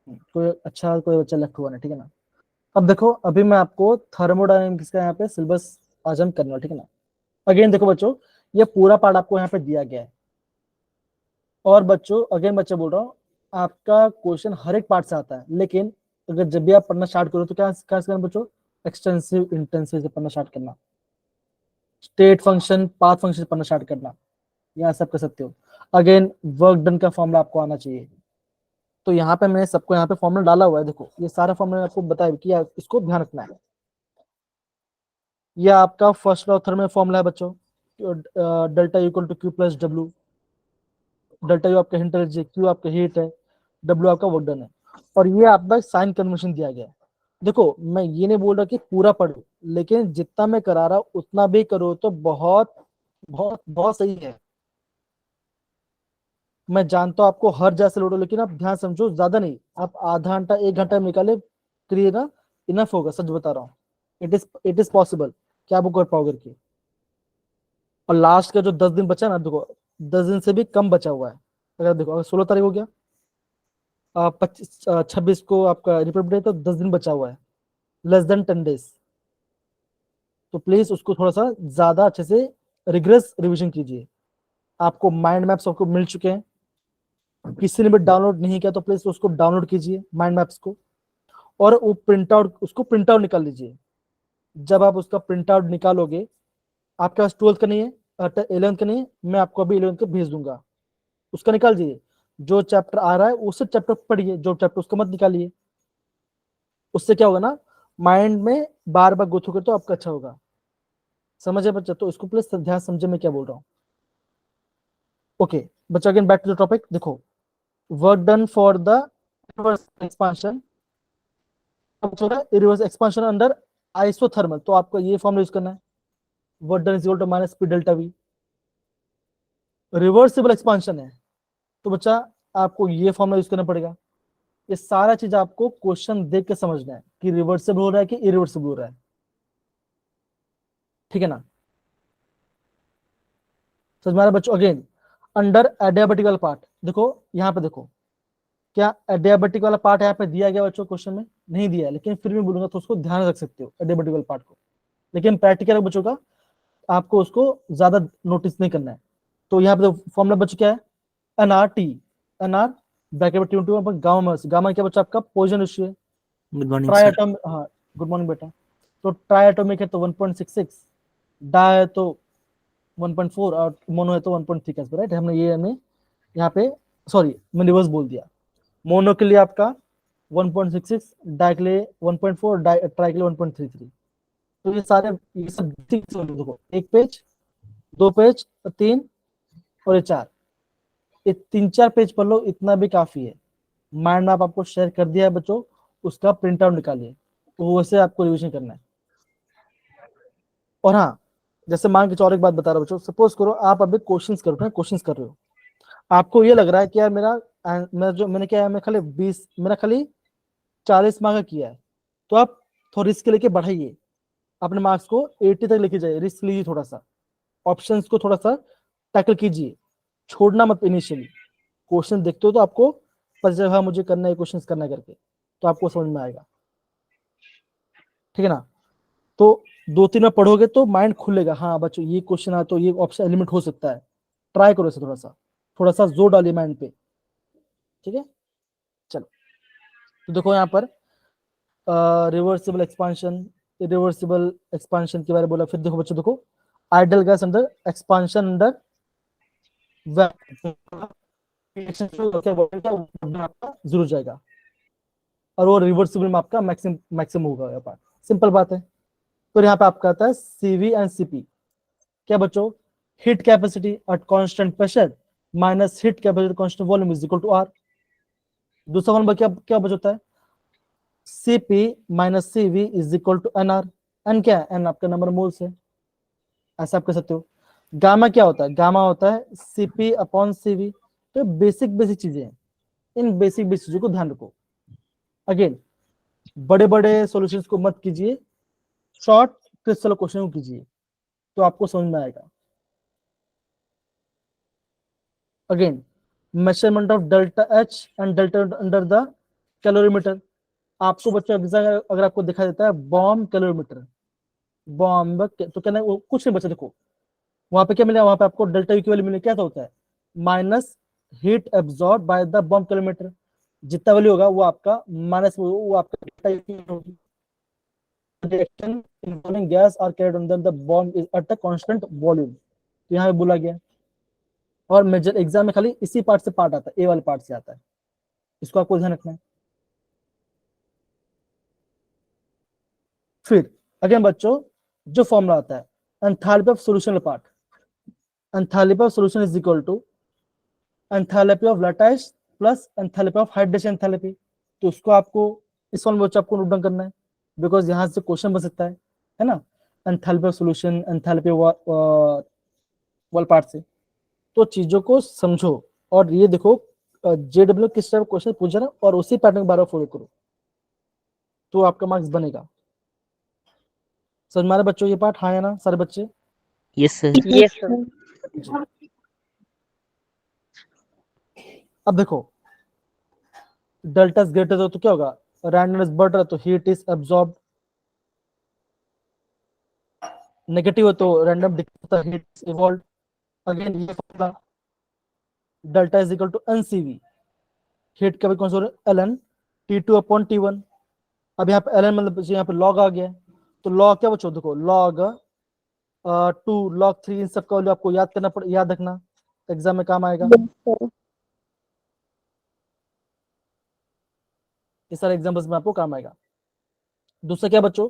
कोई अच्छा कोई बच्चा लेफ्ट हुआ नहीं, ठीक है ना। अब देखो, अभी मैं आपको थर्मोडायनेमिक्स का यहाँ पे सिलेबस आज हम करना, ठीक है ना। अगेन देखो बच्चों, ये पूरा पार्ट आपको यहाँ पे दिया गया है। और बच्चों अगेन बच्चे बोल रहा हूँ, आपका क्वेश्चन हर एक पार्ट से आता है, लेकिन अगर जब भी आप पढ़ना स्टार्ट करो तो क्या क्या करना बच्चों, एक्सटेंसिव इंटेंसिव से पढ़ना स्टार्ट करना, स्टेट फंक्शन पाथ फंक्शन पढ़ना स्टार्ट करना, यहाँ सब कर सकते हो। अगेन वर्क डन का फॉर्मूला आपको आना चाहिए। तो यहाँ पे मैंने सबको यहाँ पे फॉर्मूला डाला हुआ है, देखो ये सारा फॉर्मूला आपको बताया कि इसको ध्यान रखना है। ये आपका फर्स्ट लॉ थर्ड में फॉर्मूला है बच्चों, delta equal to Q plus W. Delta U आपका हिंट है, क्यू आपका हीट है, डब्ल्यू आपका वर्क डन है। और ये आपका साइन कन्वेंशन दिया गया है। देखो मैं ये नहीं बोल रहा कि पूरा पढ़ो, लेकिन जितना मैं करा रहा हूँ उतना भी करो तो बहुत बहुत बहुत सही है। मैं जानता हूँ आपको हर जैसे लोड हो, लेकिन आप ध्यान समझो, ज्यादा नहीं, आप आधा घंटा एक घंटा निकाले करिए ना, इनफ होगा, सच बता रहा हूँ। इट इज पॉसिबल कि आप वो कर पाओगे कि। और लास्ट का जो 10 दिन बचा ना, देखो 10 दिन से भी कम बचा हुआ है। अगर देखो, अगर 16 तारीख हो गया, 26 को आपका रिपब्लिक डे, तो 10 दिन बचा हुआ है, लेस देन 10 डेज। तो प्लीज उसको थोड़ा सा ज्यादा अच्छे से रिग्रेस रिवीजन कीजिए। आपको माइंड मैप्स आपको मिल चुके हैं, किसी ने भी डाउनलोड नहीं किया तो प्लीज उसको डाउनलोड कीजिए माइंड मैप्स को। और वो प्रिंट आउट, उसको प्रिंट आउट निकाल लीजिए। जब आप उसका प्रिंट आउट निकालोगे, आपके पास 12th का नहीं है, 11th का नहीं है, मैं आपको अभी 11th का भेज दूंगा, उसका निकाल दीजिए। जो चैप्टर आ रहा है उस चैप्टर पढ़िए, जो चैप्टर उसका मत निकालिए। उससे क्या होगा ना, माइंड में बार बार गो थ्रू कर तो आपका अच्छा होगा। समझे बच्चा? तो इसको प्लीज ध्यान समझे मैं क्या बोल रहा हूँ। ओके बच्चा, again back to the topic. देखो, work done for the reverse expansion, reverse expansion under isothermal, तो आपको ये फॉर्मूला यूज करना है, work done is equal to minus P delta V. Reversible expansion है तो बच्चा आपको ये फॉर्मूला यूज करना पड़ेगा। ये सारा चीज आपको क्वेश्चन देख के समझना है कि रिवर्सिबल हो रहा है कि इरिवर्सिबल हो रहा है, ठीक है ना। समझ में आ रहा है बच्चों? अगेन, अंडर एडियाबेटिक वाला पार्ट, देखो यहाँ पे देखो, क्या एडियाबेटिक वाला पार्ट यहाँ पे दिया गया बच्चों? क्वेश्चन में नहीं दिया है, लेकिन फिर भी बोलूंगा तो उसको ध्यान रख सकते हो एडियाबेटिक वाले पार्ट को। लेकिन प्रैक्टिकल बच्चों का आपको उसको ज्यादा नोटिस नहीं करना है। तो यहाँ पे फॉर्मुला बच्चों क्या है, एनआर टी, एनआर ब्रैकेट में टी गामा में, गामा क्या बच्चा आपका पोजिशन रेशियो है। Good morning try sir. Atom, हाँ गुड मॉर्निंग बेटा। तो ट्राई एटॉमिक है तो 1.66, डाई है तो 1.4, और मोनो है तो 1.3, राइट। हमने ये हमें यहाँ पे, सॉरी मैंने रिवर्स बोल दिया। मोनो के लिए आपका 1.66, डाई के लिए 1.4, ट्राई के लिए 1.33। तो ये सारे, ये सब देखो, एक पेज, दो पेज, तीन, और ये चार, ये 3-4 पेज पढ़ लो, इतना भी काफी है। माइंड मैप आपको शेयर कर दिया है बच्चों, उसका प्रिंट आउट निकालिए, तो वैसे आपको रिविजन करना है। और हाँ, जैसे मान के और एक बात बता रहा हूँ बच्चों, सपोज करो आप अभी क्वेश्चंस कर रहे हो, क्वेश्चंस कर रहे हो, आपको ये लग रहा है कि यार मेरा जो मैंने क्या है, मैं खाली 20, मेरा खाली 40 मार्क का किया है, तो आप थोड़ा रिस्क लेके बढ़ाइए, अपने मार्क्स को 80 तक लेके जाइए, रिस्क लीजिए थोड़ा सा, ऑप्शंस को थोड़ा सा टैकल कीजिए, छोड़ना मत इनिशियली। क्वेश्चन देखते हो तो आपको पता चलेगा हाँ मुझे करना है, क्वेश्चन करना है करके, तो आपको समझ में आएगा, ठीक है ना। तो 2-3 में पढ़ोगे तो माइंड खुलेगा, हाँ बच्चों ये क्वेश्चन है तो ये ऑप्शन एलिमेंट हो सकता है। ट्राई करो इसे, थोड़ा सा जोर डालिए माइंड पे, ठीक है। चलो, तो देखो यहाँ पर रिवर्सिबल एक्सपांशन, इरिवर्सिबल एक्सपांशन के बारे में बोला। फिर देखो बच्चों, देखो idol gas under expansion under आपका जरूर जाएगा, और वो रिवर्सिबल में आपका मैक्सिमम मैक्सिमम होगा यहाँ पर, सिंपल बात है। फिर यहाँ पे आपका आता है सीवी एंड सीपी, क्या बच्चों, heat capacity at constant pressure minus heat capacity constant volume is equal to R. दूसरा फॉर्मूला क्या क्या बचता है, CP minus CV is equal to NR. N क्या है, एन आपका नंबर मोल्स है, ऐसा आप कह सकते हो। गामा क्या होता है, गामा होता है सीपी अपॉन सीवी। तो बेसिक बेसिक चीजें हैं, इन बेसिक बेसिक चीजों को ध्यान रखो। अगेन, बड़े बड़े सॉल्यूशंस को मत कीजिए, शॉर्ट क्रिस्टल क्वेश्चन को कीजिए, तो आपको समझ में आएगा। Again, measurement of delta H and delta under the calorimeter, आपको बच्चा अगर आपको दिखाई देता है बॉम्ब कैलोरीमीटर, बॉम्ब तो कहना वो कुछ नहीं बचा, देखो वहां पे क्या मिलेगा, वहां पे आपको डेल्टा यू की वैल्यू मिलेगी, क्या होता है minus heat absorb by the bomb calorimeter, जितना वैल्यू होगा वो आपका माइनस वो आपका डेल्टा यू की होगी। reaction involving gas are carried on them the bomb is at a constant volume, तो यहाँ पे बोला गया। और मेजर एग्जाम में खाली इसी पार्ट से पार्ट आता है, ए वाले पार्ट से आता है, इसको आपको ध्यान रखना है। फिर अगेन बच्चों जो फॉर्मूला आता है enthalpy of solution part, enthalpy of solution is equal to enthalpy of lattice plus enthalpy of hydration enthalpy, तो उसको आपको इस फॉर्मूला बच्चों आपको नोट डाउन करना है, बिकॉज यहाँ से क्वेश्चन बन सकता है ना, एंथैल्पी ऑफ सॉल्यूशन एंथैल्पी वाल पार्ट से, तो चीजों को समझो और ये देखो जेडब्ल्यू किस टाइप क्वेश्चन पूछ रहा है और उसी पैटर्न को बार बार फॉलो करो, तो आपका मार्क्स बनेगा। समझ में आ रहा है बच्चों ये पार्ट, हाँ या ना सारे बच्चे? Yes sir. Yes sir. अब देखो डेल्टा इज ग्रेटर तो क्या होगा, रैंडमनेस बढ़ रहा है तो हीट इज एब्जॉर्ब, नेगेटिव है तो रैंडम दिखता है, हीट इवॉल्व। अगेन ये formula delta is equal to NCV, heat का भी कौन सा LN T two upon T one. अब यहाँ पे एलएन मतलब यहाँ पे लॉग आ गया, तो लॉग क्या बच्चों देखो लॉग 2 लॉग 3 इन सबका वैल्यू आपको याद करना पड़े, याद रखना एग्जाम में काम आएगा, इस सारे एग्जाम्पल्स में आपको काम आएगा। दूसरा क्या बच्चों,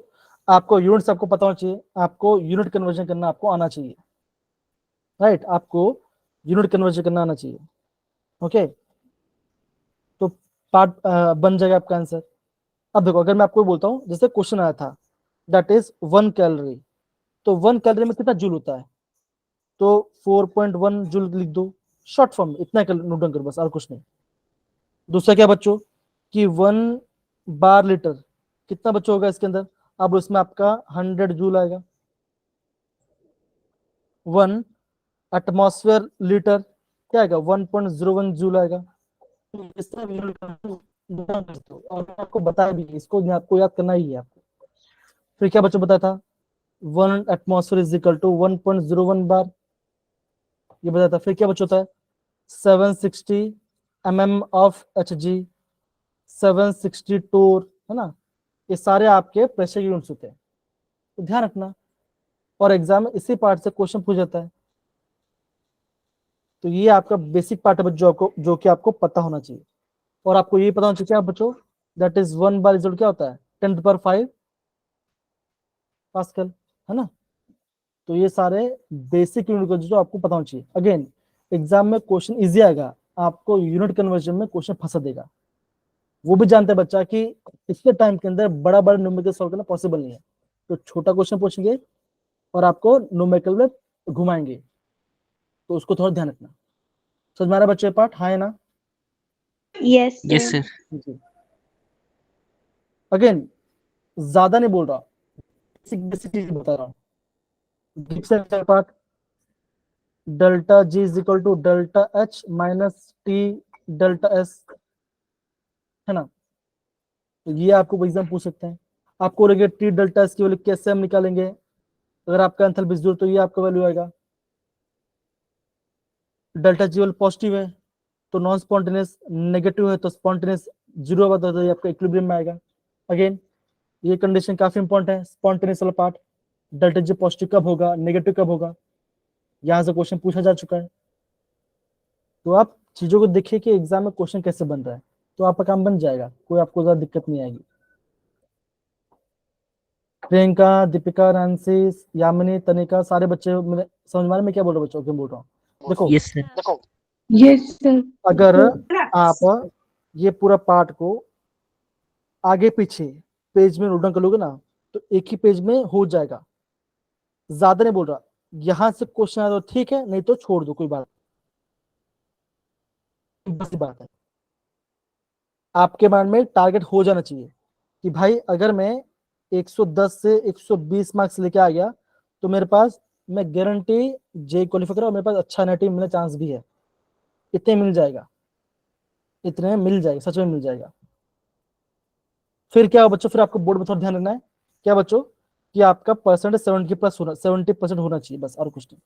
आपको यूनिट्स आपको पता होना चाहिए, आपको यूनिट कन्वर्जन करना आपको आना चाहिए, राइट, आपको यूनिट कन्वर्जन करना आना चाहिए। ओके, तो पार्ट बन जाएगा आपका आंसर। अब देखो अगर मैं आपको बोलता हूँ जैसे क्वेश्चन आया था दैट इज 1 कैलोरी, तो 1 कैलोरी में कितना जूल होता है, तो 4.1 जूल लिख दो शॉर्ट फॉर्म में, इतना नोट डाउन करो बस और कुछ नहीं। दूसरा क्या बच्चों कि 1 बार लीटर कितना बच्चों होगा इसके अंदर, अब उसमें आपका 100 जूल आएगा। 1 एटमॉस्फेयर लीटर क्या आएगा 1.01 जूल आएगा। तो इस तरह यूनिट कर सकते हो और मैं आपको बताया भी इसको आपको याद करना ही है आपको। फिर क्या बच्चों बताया था 1 एटमॉस्फेयर इज इक्वल टू 1.01 बार, ये बताया था। फिर क्या बच्चों होता है 760 mm ऑफ Hg, 760 टोर, है ना, ये सारे आपके प्रेशर यूनिट्स होते हैं, तो ध्यान रखना और एग्जाम में इसी पार्ट से क्वेश्चन पूछ जाता है। तो ये आपका बेसिक पार्ट है बच्चों, आपको जो कि आपको पता होना चाहिए। और आपको ये पता होना चाहिए क्या बच्चों, दैट इज 1 बार रिजल्ट क्या होता है 10⁵ पास्कल, है ना। तो ये सारे बेसिक यूनिट को जो आपको पता होना चाहिए। अगेन एग्जाम में क्वेश्चन इजी आएगा, आपको यूनिट कन्वर्जन में क्वेश्चन फंसा देगा, वो भी जानते हैं बच्चा कि इतने टाइम के अंदर बड़ा बड़ा न्यूमेरिकल सॉल्व करना पॉसिबल नहीं है, तो छोटा क्वेश्चन पूछेंगे और आपको न्यूमेरिकल में घुमाएंगे, तो उसको थोड़ा ध्यान रखना। समझ में आ रहा है बच्चे पार्ट, हाँ है ना? Yes yes sir. Sir. Again ज्यादा नहीं बोल रहा, बेसिक बेसिक चीज बता रहा हूँ। Part delta G is equal to delta H minus T delta S, है ना, तो ये आपको एग्जाम पूछ सकते हैं। आपको लगे टी डेल्टा एस की वैल्यू कैसे हम निकालेंगे, अगर आपका एंथैल्पी 0 तो ये आपका वैल्यू आएगा। डेल्टा जी वैल्यू पॉजिटिव है तो नॉन स्पॉन्टेनियस, नेगेटिव है तो स्पॉन्टेनियस, 0 होगा तो ये आपका इक्विलिब्रियम में आएगा। अगेन ये कंडीशन काफी इंपॉर्टेंट है, स्पॉन्टेनियस वाला पार्ट, डेल्टा जी पॉजिटिव कब होगा नेगेटिव कब होगा, यहाँ से क्वेश्चन पूछा जा चुका है। तो आप चीजों को देखिए कि एग्जाम में क्वेश्चन कैसे बन रहा है, तो आपका काम बन जाएगा, कोई आपको ज्यादा दिक्कत नहीं आएगी। प्रियंका, दीपिका, नैन्सी, यामिनी, तनिका, सारे बच्चे मेरे समझ में आ रहा है मैं क्या बोल रहा हूँ बच्चों, क्यों बोल रहा हूँ? देखो यस सर। Yes sir. अगर आप ये पूरा पार्ट को आगे पीछे पेज में नोट डाउन कर लोगे ना तो एक ही पेज में हो जाएगा, ज्यादा नहीं बोल रहा। यहां से क्वेश्चन आया तो ठीक है, नहीं तो छोड़ दो, कोई बात, बस ये बात है। आपके माइंड में टारगेट हो जाना चाहिए कि भाई अगर मैं 110 से 120 मार्क्स लेके आ गया तो मेरे पास, मैं गारंटी जे क्वालिफाई करा और मेरे पास अच्छा नेटिव मिलने चांस भी है, इतने मिल जाएगा, इतने मिल जाएगा, सच में मिल जाएगा। फिर क्या हो बच्चों, फिर आपको बोर्ड में थोड़ा ध्यान रखना है क्या बच्चों, कि आपका परसेंटेज 70% होना चाहिए, बस और कुछ नहीं,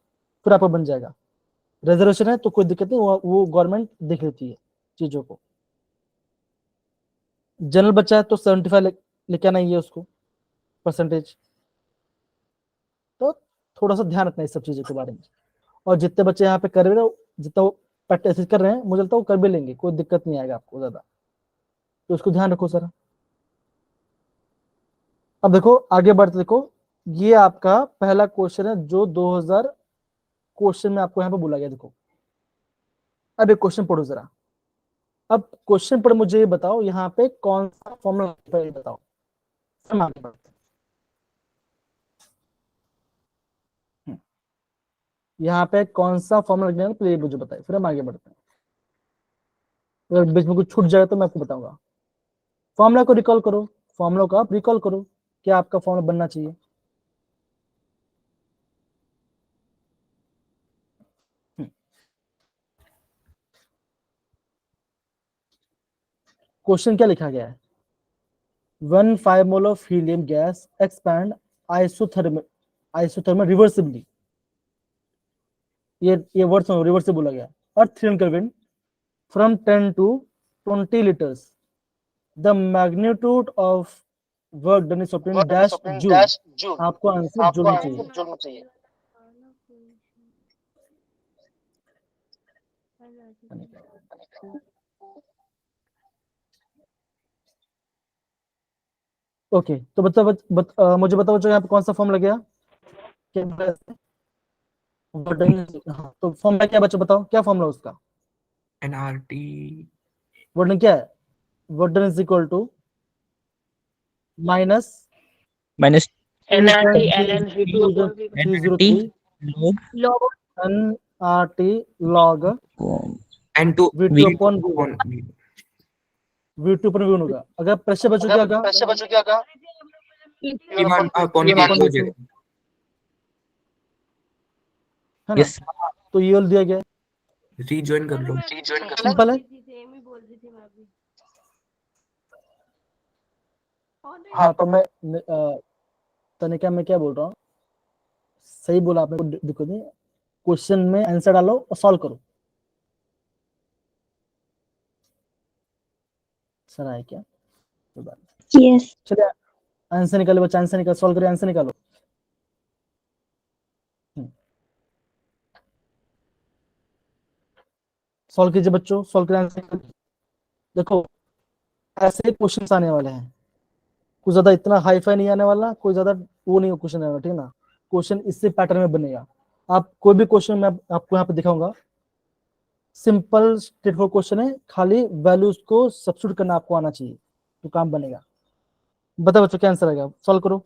फिर आपका बन जाएगा। रिजर्वेशन है तो कोई दिक्कत नहीं, वो गवर्नमेंट देख लेती है चीजों को। जनरल बच्चा है तो 75 लेके आना ही है उसको परसेंटेज। तो थोड़ा सा ध्यान रखना है इस सब चीजों के बारे में। और जितने बच्चे यहाँ पे कर रहे हो, जितना वो प्रैक्टिस कर रहे हैं, मुझे लगता है वो कर भी लेंगे, कोई दिक्कत नहीं आएगा आपको ज्यादा, तो उसको ध्यान रखो सर। अब देखो आगे बढ़ते, देखो ये आपका पहला क्वेश्चन है जो 2000 क्वेश्चन में आपको यहाँ पे बोला गया। देखो अब एक क्वेश्चन पढ़ो जरा। अब क्वेश्चन पर मुझे ये बताओ यहाँ पे कौन सा फॉर्मूला बताओ, हम आगे बढ़ते हैं। यहाँ पे कौन सा फॉर्मूला लगने वाला, ये मुझे बताइए, फिर हम आगे बढ़ते हैं। अगर बीच में कुछ छूट जाए तो मैं आपको बताऊंगा। फॉर्मूला को रिकॉल करो, फॉर्मूला को आप रिकॉल करो, क्या आपका फॉर्मूला बनना चाहिए। क्वेश्चन क्या लिखा गया है, 1 5 mole of helium gas expand isothermal reversibly, ये वर्ड रिवर्स से बोला गया, और 300 kelvin from 10 to 20 liters, the magnitude of work done is obtain dash joule. आपको आंसर जूल में चाहिए। ओके तो मुझे बताओ जो यहाँ पे कौन सा फॉर्म लग गया, क्या बोला इसने? हाँ तो फॉर्मूला क्या बच्चों बताओ, क्या फॉर्मूला उसका, एनआरटी वर्डन क्या है, work done is equal to minus minus NRT NRT 303 log NRT log n to V2 upon V1, V2 upon V1 होगा। अगर प्रेशर बच्चों क्या होगा, अपॉन P1 upon हो V2, जाएगा। है ना। यस तो ये वाला दिया गया है, रीजॉइन कर लो। सिंपल है। हाँ तो मैं तनिका मैं क्या बोल रहा हूँ, सही बोला आपने, कोई दिक्कत नहीं, क्वेश्चन में आंसर डालो और सॉल्व करो। सर आए क्या, कोई बात नहीं। Yes. चलिए आंसर निकालो बच्चा, आंसर निकालो, सॉल्व करिए, आंसर निकालो। सॉल्व कीजिए बच्चों, सॉल्व करिए, आंसर निकालिए। देखो ऐसे क्वेश्चन आने वाले हैं, कुछ ज्यादा इतना हाई फाई नहीं आने वाला, कोई ज्यादा वो नहीं क्वेश्चन आने वाला, ठीक है ना। क्वेश्चन इसी पैटर्न में बनेगा। आप कोई भी क्वेश्चन मैं आपको यहाँ पे दिखाऊंगा, सिंपल स्ट्रेटफॉरवर्ड क्वेश्चन है, खाली वैल्यूज को सब्स्टिट्यूट करना आपको आना चाहिए तो काम बनेगा। बताओ बच्चों क्या आंसर आएगा, सॉल्व करो।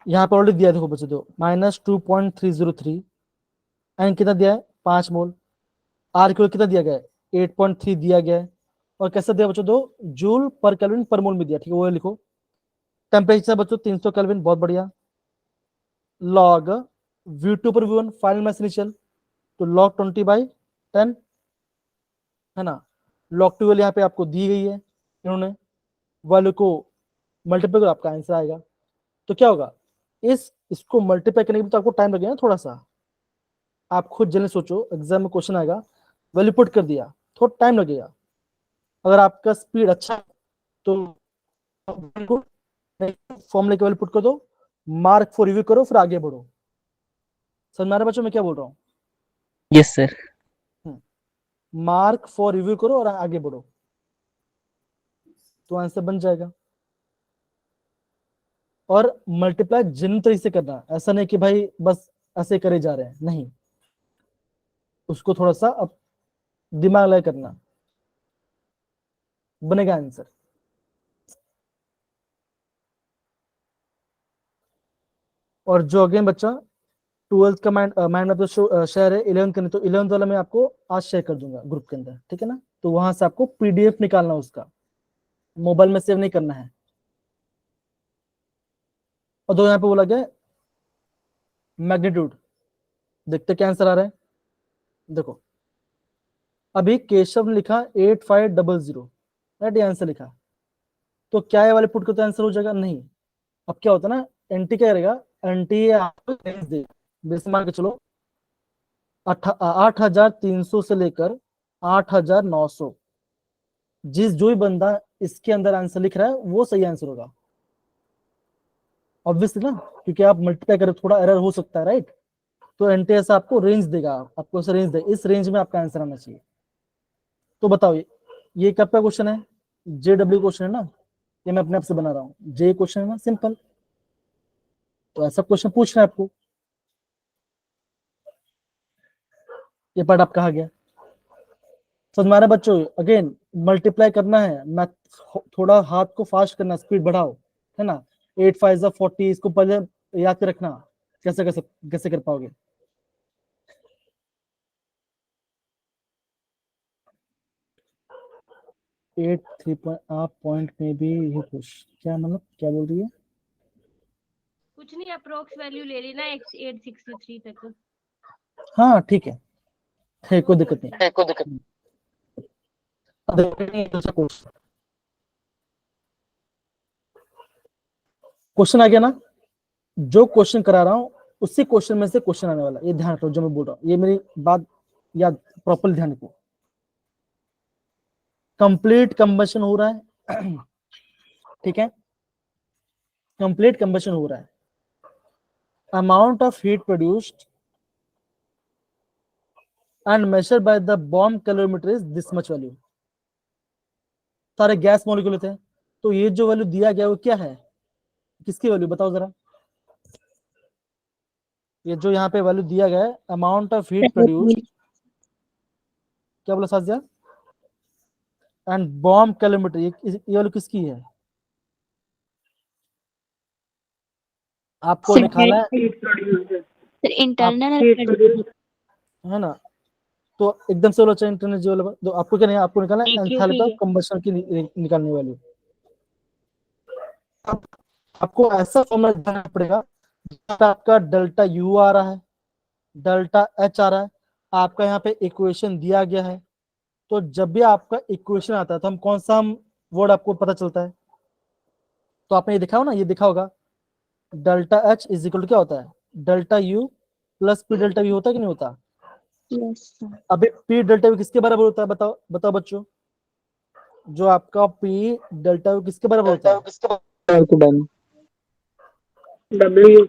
यहाँ पे ऑलरेडी दिया है, देखो बच्चों, दो -2.303, एन कितना दिया है 5 मोल, आर क्यू कितना दिया गया है 8.3 दिया गया है, और कैसे दिया बच्चों, दो जूल पर केल्विन पर मोल में दिया, ठीक है वो लिखो। टेम्परेचर बच्चों 300 केल्विन, बहुत बढ़िया। लॉग V2 पर V1 फाइनल मैथ इनिशियल, तो लॉग 20/10 है ना। लॉग 12 यहाँ पे आपको दी गई है, इन्होंने वैल्यू को मल्टीप्लाई करो, आपका आंसर आएगा। तो क्या होगा, इसको मल्टीप्लाई करने के लिए तो आपको टाइम लगेगा थोड़ा सा, आप खुद जल्दी सोचो, एग्जाम में क्वेश्चन आएगा, वैल्यू पुट कर दिया, थोड़ा टाइम लगेगा। अगर आपका स्पीड अच्छा है तो फॉर्मूले की वैल्यू पुट कर दो, मार्क फॉर रिव्यू करो, फिर आगे बढ़ो। समझ में आ रहा है बच्चों मैं क्या बोल रहा हूँ, yes sir mark for review करो और आगे बढ़ो, तो आंसर बन जाएगा। और मल्टीप्लाई जिन तरीके से करना, ऐसा नहीं कि भाई बस ऐसे करे जा रहे हैं, नहीं, उसको थोड़ा सा अब दिमाग लगा करना, बनेगा आंसर। और जो अगेन बच्चा 12th का माइंड ऑफ द शेयर है, 11th का नहीं, तो 11th वाला मैं आपको आज शेयर कर दूंगा ग्रुप के अंदर, ठीक है ना। तो वहां से आपको पीडीएफ निकालना, उसका मोबाइल में सेव नहीं करना है। और दो यहाँ पे बोला गया मैग्नीट्यूड, देखते क्या आंसर आ रहा है, देखो अभी केशव ने लिखा 8500, राइट, ये आंसर लिखा, तो क्या ये वाले पुट करते आंसर हो जाएगा? नहीं। अब क्या होता है ना, एंटी क्या करेगा, एंटी आपको रेंज देगा, जैसे मान के चलो 8300 से लेकर 8900, जो भी बंदा इसके अंदर आंसर लिख रहा है वो सही आंसर होगा, ऑब्वियसली ना, क्योंकि आप मल्टीप्लाई करें थोड़ा एरर हो सकता है, राइट। तो एनटीएस आपको रेंज देगा, आपको ऐसा रेंज दे, इस रेंज में आपका आंसर आना चाहिए। तो बताओ ये कब का क्वेश्चन है? जेडब्ल्यू क्वेश्चन है ना, ये मैं अपने आप से बना रहा हूँ, जे क्वेश्चन है ना, सिंपल। तो ऐसा क्वेश्चन पूछ रहे हैं आपको, ये पार्ट आप कहा गया समझ में आ रहा है बच्चों? अगेन मल्टीप्लाई करना है, मैं थोड़ा हाथ को फास्ट करना, स्पीड बढ़ाओ, है ना। 8 5 जा 40, इसको पहले याद कर रखना, कैसे कैसे कैसे कर पाओगे। 8 3 आप पॉइंट में भी ये कुछ क्या मतलब क्या बोल रही है? कुछ नहीं, अप्रोक्स वैल्यू ले लेना 863 तक। हाँ ठीक है, कोई दिक्कत नहीं। अब देखते हैं दूसरा क्वेश्चन आ गया ना, जो क्वेश्चन करा रहा हूँ उसी क्वेश्चन में से क्वेश्चन आने वाला, ये ध्यान रखो जो मैं बोल रहा हूँ, ये मेरी बात याद प्रॉपर ध्यान रखो। कंप्लीट कंबशन हो रहा है ठीक है, कंप्लीट कंबशन हो रहा है, amount of heat produced and measured by the bomb calorimeter is this much value. सारे गैस मॉलिक्यूल थे, तो ये जो वैल्यू दिया गया वो क्या है, किसकी वैल्यू बताओ जरा? ये जो यहाँ पे वैल्यू दिया गया है, अमाउंट ऑफ हीट प्रोड्यूस्ड, क्या बोला साजिया, एंड बॉम्ब कैलोरीमीटर, ये वैल्यू किसकी है? आपको निकाला है, इंटरनल है ना, तो एकदम से बोला चाहिए इंटरनल वाला, तो आपको क्या नहीं, आपको निकालना है एंथैल्पी ऑफ कंबशन की निकालने वाली। आपको ऐसा फॉर्मूला जानना पड़ेगा जिसका आपका डेल्टा यू आ रहा है, डेल्टा एच आ रहा है, आपका यहाँ पे इक्वेशन दिया गया है। तो जब भी आपका इक्वेशन आता है तो हम कौन सा वर्ड आपको पता चलता है? तो आपने ये देखा हो ना, ये देखा होगा, delta H is equal to क्या होता है, delta U plus P delta V होता है कि नहीं होता? अभी पी डेल्टा वी किसके बराबर होता है, बताओ बताओ बच्चों, जो आपका पी डेल्टा वी किसके बराबर होता है? डब्ल्यू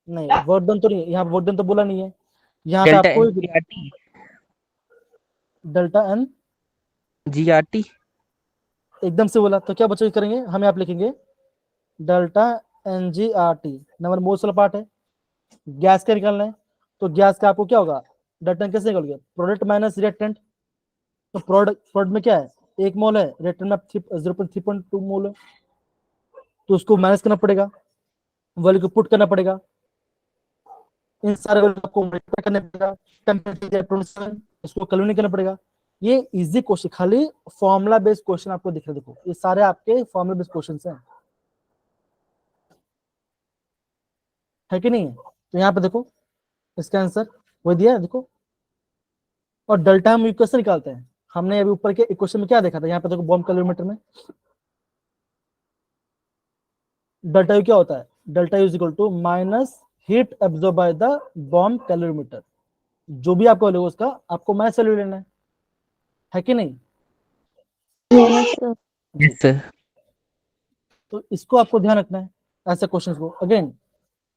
नहीं, वर्ड डन तो नहीं, यहाँ वर्ड डन तो बोला नहीं है, यहाँ पे डेल्टा आपको एनजीआरटी डेल्टा एन जीआरटी एकदम से बोला, तो क्या बच्चों करेंगे, हम यहाँ पे लिखेंगे delta N G R T, number moles वाला पार्ट है, गैस का निकालना है, तो गैस का आपको क्या होगा, डेल्टा कैसे निकल गया, प्रोडक्ट माइनस रिएक्टेंट, तो प्रोडक्ट में क्या है, 1 मोल है, रिएक्टेंट में 0.3.2 मोल है, तो उसको माइनस करना पड़ेगा, वैल्यू को पुट करना पड़ेगा, इन सारे वैल्यू को मल्टीप्लाई करना पड़ेगा, टेंपरेचर 27, इसको कैलकुलेट करना पड़ेगा। ये इजी क्वेश्चन, खाली फॉर्मूला बेस्ड क्वेश्चन आपको दिख रहे, देखो ये सारे आपके फॉर्मूला बेस्ड क्वेश्चंस हैं, है कि नहीं है? तो यहाँ पे देखो इसका आंसर वही दिया है, देखो। और डेल्टा हम इक्वेशन निकालते हैं, हमने अभी ऊपर के इक्वेशन में क्या देखा था, यहाँ पे देखो बॉम्ब कैलोरीमीटर में डेल्टा यू क्या होता है, delta U is equal to minus heat absorb by the bomb calorimeter, जो भी आपका वैल्यू उसका आपको माइनस वैल्यू लेना है कि नहीं? Yes sir. तो इसको आपको ध्यान रखना है, ऐसे क्वेश्चंस को। अगेन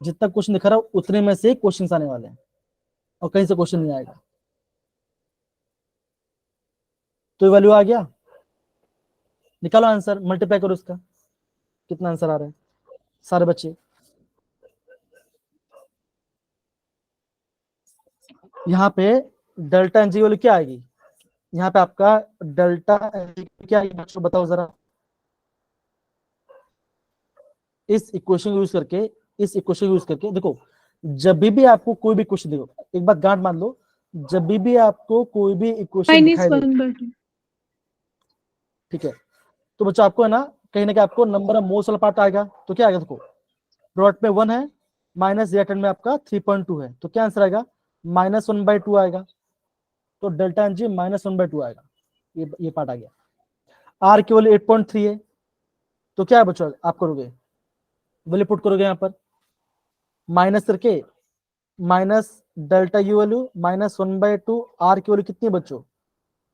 जितना क्वेश्चन दिखा रहा हूं उतने में से क्वेश्चंस आने वाले हैं और कहीं से क्वेश्चन नहीं आएगा। तो वैल्यू आ गया, निकालो आंसर, मल्टीप्लाई करो इसका, कितना आंसर आ रहा है सारे बच्चे। यहाँ पे डेल्टा एनजी वैल्यू क्या आएगी, यहाँ पे आपका डेल्टा एनजी क्या आएगी बच्चों, बताओ जरा। इस इक्वेशन यूज करके, इस इक्वेशन यूज करके देखो, जब भी आपको कोई भी क्वेश्चन देखो, एक बात गांठ मान लो, जब भी आपको कोई भी इक्वेशन दिखाई दे, ठीक है, तो बच्चों आपको है ना, कहीं ना कहीं आपको नंबर ऑफ मोल्स वाला पार्ट आएगा, तो क्या आएगा, देखो प्रोडक्ट में 1 है, माइनस रिएक्टेंट में आपका 3.2 है, तो क्या आंसर आएगा, -1/2 आएगा। तो डेल्टा एन जी -1/2 आएगा, ये पार्ट आ गया। आर केवल 8.3 है, तो क्या है बच्चों आप करोगे, वैल्यू पुट करोगे यहाँ पर, माइनस करके minus delta U value -1/2, R की वैल्यू कितनी है बच्चों,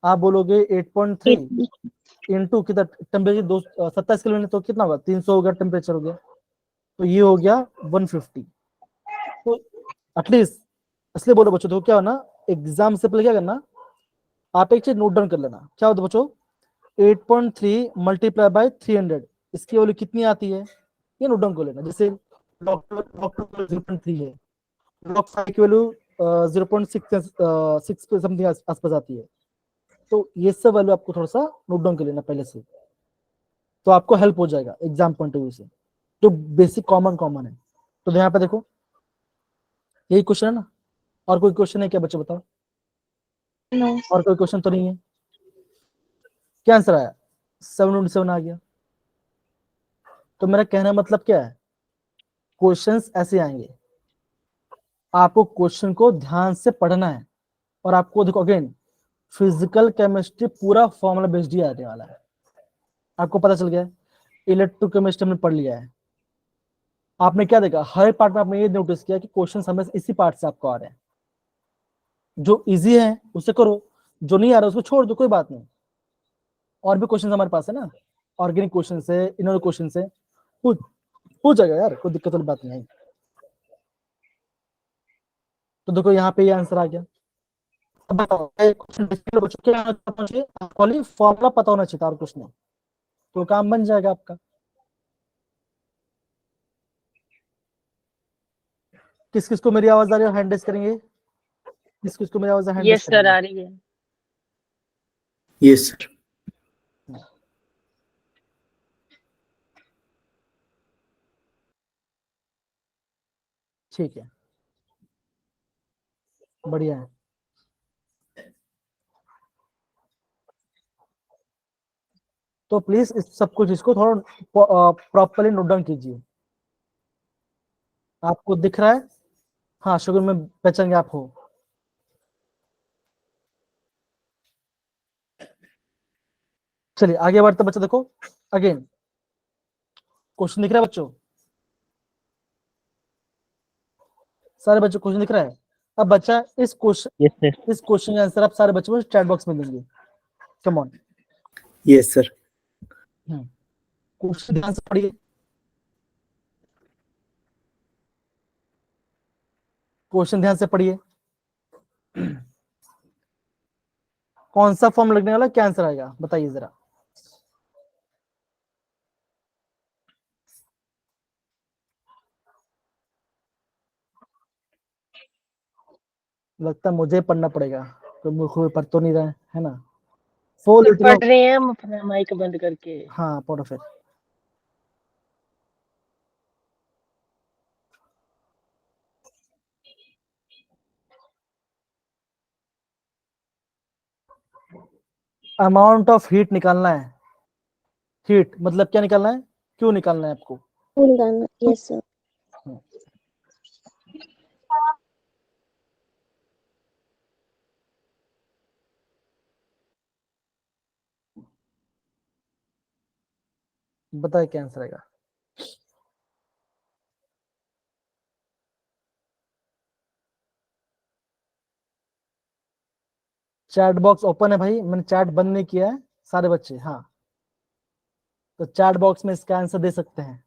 आप बोलोगे 8.3 इंटू कितना टेम्परेचर 27 किलोमीटर, तो कितना होगा 300 हो गया टेम्परेचर हो गया, तो ये हो गया 150। तो एटलीस्ट इसलिए बोलो बच्चों, तो क्या हो ना, एग्जाम से पहले क्या करना, आप एक चीज नोट डाउन कर लेना, क्या होता है बच्चों, 8.3 मल्टीप्लाई बाय 300, इसकी वैल्यू कितनी आती है, ये नोट डाउन कर लेना। जैसे डॉक्टर 0.3 है, लॉग 5 की वैल्यू 0.6 पे समथिंग आसपास आती है, तो ये सब वैल्यू आपको थोड़ा सा नोट डाउन कर लेना पहले से, तो आपको हेल्प हो जाएगा एग्जाम पॉइंट ऑफ व्यू से, जो बेसिक कॉमन है। तो यहाँ पे देखो यही क्वेश्चन है ना, और कोई क्वेश्चन है क्या बच्चे बताओ, नो और कोई क्वेश्चन तो नहीं है, क्या आंसर आया, 7/7 आ गया। तो मेरा कहने का मतलब क्या है, क्वेश्चंस ऐसे आएंगे, आपको क्वेश्चन को ध्यान से पढ़ना है, और आपको देखो अगेन फिजिकल केमिस्ट्री पूरा फॉर्मूला बेस्ड ही आने वाला है, आपको पता चल गया, इलेक्ट्रोकेमिस्ट्री हमने पढ़ लिया है, आपने क्या देखा हर पार्ट में, आपने ये नोटिस किया कि क्वेश्चन हमें इसी पार्ट से आपको आ रहे हैं, जो इजी है उसे करो, जो नहीं आ रहा उसको छोड़ दो, कोई बात नहीं, और भी क्वेश्चन हमारे पास है ना, ऑर्गेनिक क्वेश्चन से, इनर क्वेश्चन से हो जाएगा यार, कोई दिक्कत वाली बात नहीं है। तो देखो यहाँ पे ये आंसर आ गया। अब बताओ फॉर्मूला पता होना चाहिए और कुछ नहीं, तो काम बन जाएगा आपका। किस किस को मेरी आवाज आ रही है, हैंड रेस करेंगे, किस किस को मेरी आवाज हैंड रेस यस सर, करेंगे। आ रही है। Yes, sir. ठीक है, बढ़िया है। तो प्लीज इस सब कुछ इसको थोड़ा प्रॉपरली नोट डाउन कीजिए। आपको दिख रहा है, हाँ शुगर में पहचान गए आप हो। चलिए आगे बढ़ते बच्चों, देखो अगेन क्वेश्चन दिख रहा है बच्चों, सारे बच्चों क्वेश्चन दिख रहा है। अब बच्चा इस क्वेश्चन यस सर। इस क्वेश्चन का आंसर आप सारे बच्चों को चैट बॉक्स में देंगे, come on. Yes, sir. Question ध्यान से पढ़िए, क्वेश्चन ध्यान से पढ़िए, कौन सा फॉर्म लगने वाला, क्या आंसर आएगा बताइए जरा। लगता है मुझे पढ़ना पड़ेगा, तो मुझे पढ़ तो नहीं रहा है ना। फोर सर लिटिल पढ़ रहे हैं हम अपना माइक बंद करके। हाँ पढ़ो फिर। अमाउंट ऑफ हीट निकालना है, हीट मतलब क्या निकालना है, क्यों निकालना है आपको। Yes sir. बताइए क्या आंसर आएगा। चैट बॉक्स ओपन है भाई, मैंने चैट बंद नहीं किया है, सारे बच्चे हाँ, तो चैट बॉक्स में इसका आंसर दे सकते हैं।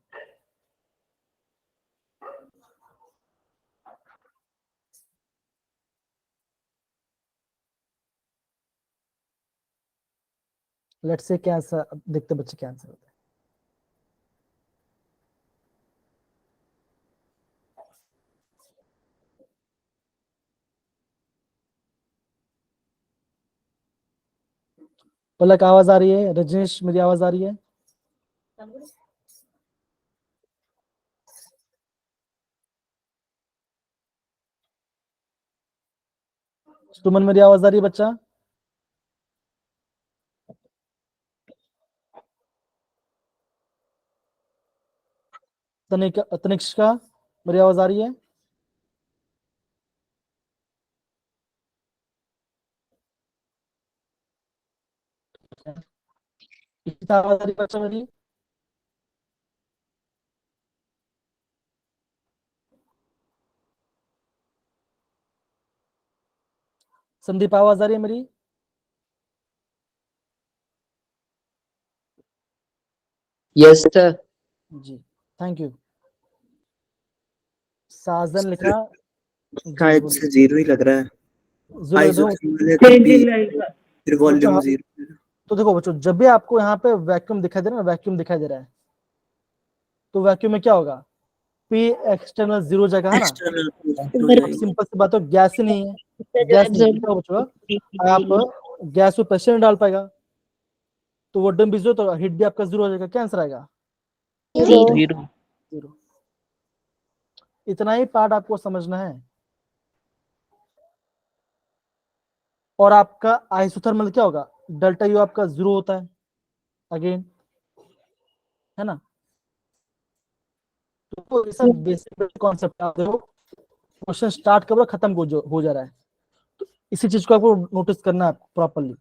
लेट्स से क्या आंसर, देखते बच्चे क्या आंसर होता है। पलक आवाज आ रही है, रजनीश मेरी आवाज आ रही है। सुमन मेरी आवाज आ रही है बच्चा। तनिष्का मेरी आवाज आ रही है। ईशिता आवाज आ रही है बच्चा मेरी? संदीप आवाज आ रही है मेरी? Yes sir. जी, थैंक यू। साजन लिखा। जी शायद बोलिए। से जीरो ही लग रहा है। जीरो दो। आइसोथर्मल वाले को भी फिर वॉल्यूम बच्चों, जीरो। तो देखो बच्चों, जब भी आपको यहाँ पे वैक्यूम दिखाई दे रहा है ना, वैक्यूम दिखाई दे रहा है, तो वैक्यूम में क्या होगा? पी एक्सटर्नल जीरो जगह है ना। एक्सटर्नल हो तो जाएगी। सिंपल सी बात है, गैस ही नहीं है, गैस नहीं है, क्या बचेगा? आप गैस में प्रेशर नहीं डाल पाएगा, तो वो डम भी जीरो, तो हीट भी आपका जीरो हो जाएगा। क्या आंसर आएगा? Zero. जीरो। जीरो। इतना ही पार्ट आपको समझना है। और आपका आइसोथर्मल क्या होगा? डेल्टा यू आपका जीरो होता है अगेन, है ना। तो ये सब बेसिक कॉन्सेप्ट आप देखो, क्वेश्चन स्टार्ट कब खत्म हो जा रहा है, तो इसी चीज को आपको नोटिस करना है प्रॉपरली।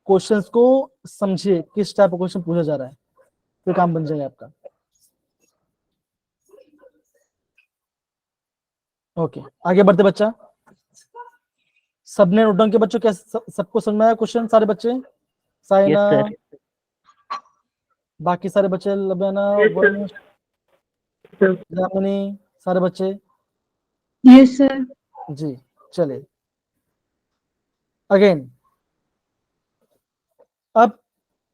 क्वेश्चंस को समझिए, किस टाइप का क्वेश्चन पूछा जा रहा है, फिर काम बन जाएगा आपका। ओके, आगे बढ़ते बच्चा। सबने नोट डाउन के बच्चों? क्या सबको समझ में आया क्वेश्चन? सारे बच्चे? Yes Saina, sir. बाकी सारे बच्चे, लबना, वंश, जामिनी, सारे बच्चे? Yes sir. जी, चलिए अगेन। अब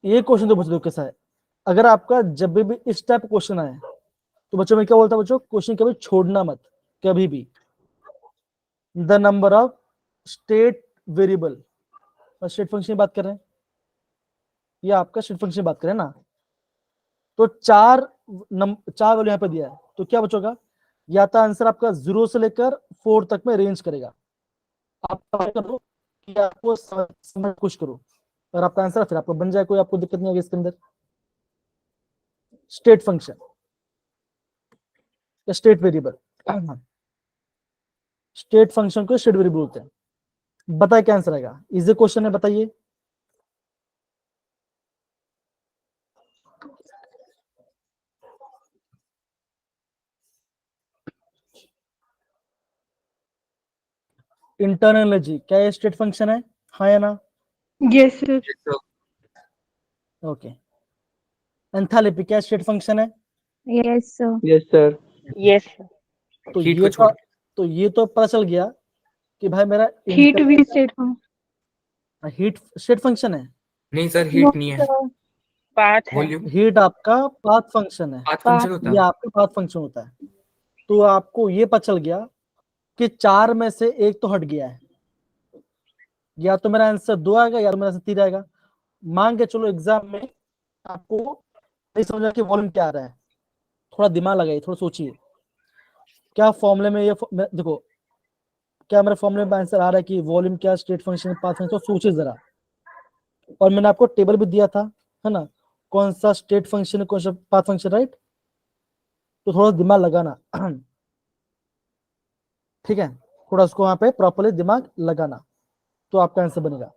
ये क्वेश्चन तो बच्चों कैसा है, अगर आपका जब भी इस टाइप क्वेश्चन आए, तो बच्चों में क्या बोलता है बच्चों? क्वेश्चन कभी छोड़ना मत, कभी भी। The number of state variable, state function की बात कर रहे हैं, ये आपका स्टेट फंक्शन की बात करें ना, तो चार वैल्यू यहाँ पे दिया है, तो क्या बचोगा? या तो आंसर आपका 0 से लेकर 4 तक में रेंज करेगा। आप ट्राई करो कि आपको समझ कुछ करो, और आपका आंसर फिर आपको बन जाए, कोई आपको दिक्कत नहीं आएगी इसके अंदर। स्टेट फंक्शन या स्टेट वेरिएबल, स्टेट फंक्शन को स्टेट वेरिएबल बोलते हैं। बताइए क्या आंसर आएगा? इजी क्वेश्चन है, बताइए। इंटरनल एनर्जी क्या ये स्टेट फंक्शन है? हाँ या ना? Yes sir. ओके। एंथैल्पी क्या स्टेट फंक्शन है? Yes, sir. Yes sir. Yes. तो हीट ये को छोड़ के। तो ये तो पता चल गया कि भाई मेरा हीट भी state function. Heat state function है। नहीं सर, No, हीट नहीं है। sir. पाथ है। वॉल्यूम हीट आपका पाथ फंक्शन है, पाथ फंक्शन होता ये है। आपका पाथ फंक्शन होता है। तो आपको ये पता चल गया कि 4 में से एक तो हट गया है, या तो मेरा आंसर 2 आएगा या तो मेरा आंसर 3 आएगा। मान के चलो एग्जाम में आपको नहीं समझा कि वॉल्यूम क्या आ रहा है, थोड़ा दिमाग लगाइए, थोड़ा सोचिए क्या फॉर्मूले में ये देखो, क्या मेरे फॉर्मूले में आंसर आ रहा है कि वॉल्यूम क्या स्टेट फंक्शन पाथ फंक्शन, तो सोचिए जरा। और मैंने आपको टेबल भी दिया था, है ना, कौन सा स्टेट फंक्शन है, कौन सा पाथ फंक्शन, राइट। तो थोड़ा दिमाग लगाना, ठीक है, थोड़ा उसको वहां पे प्रॉपरली दिमाग लगाना, तो आपका आंसर बनेगा।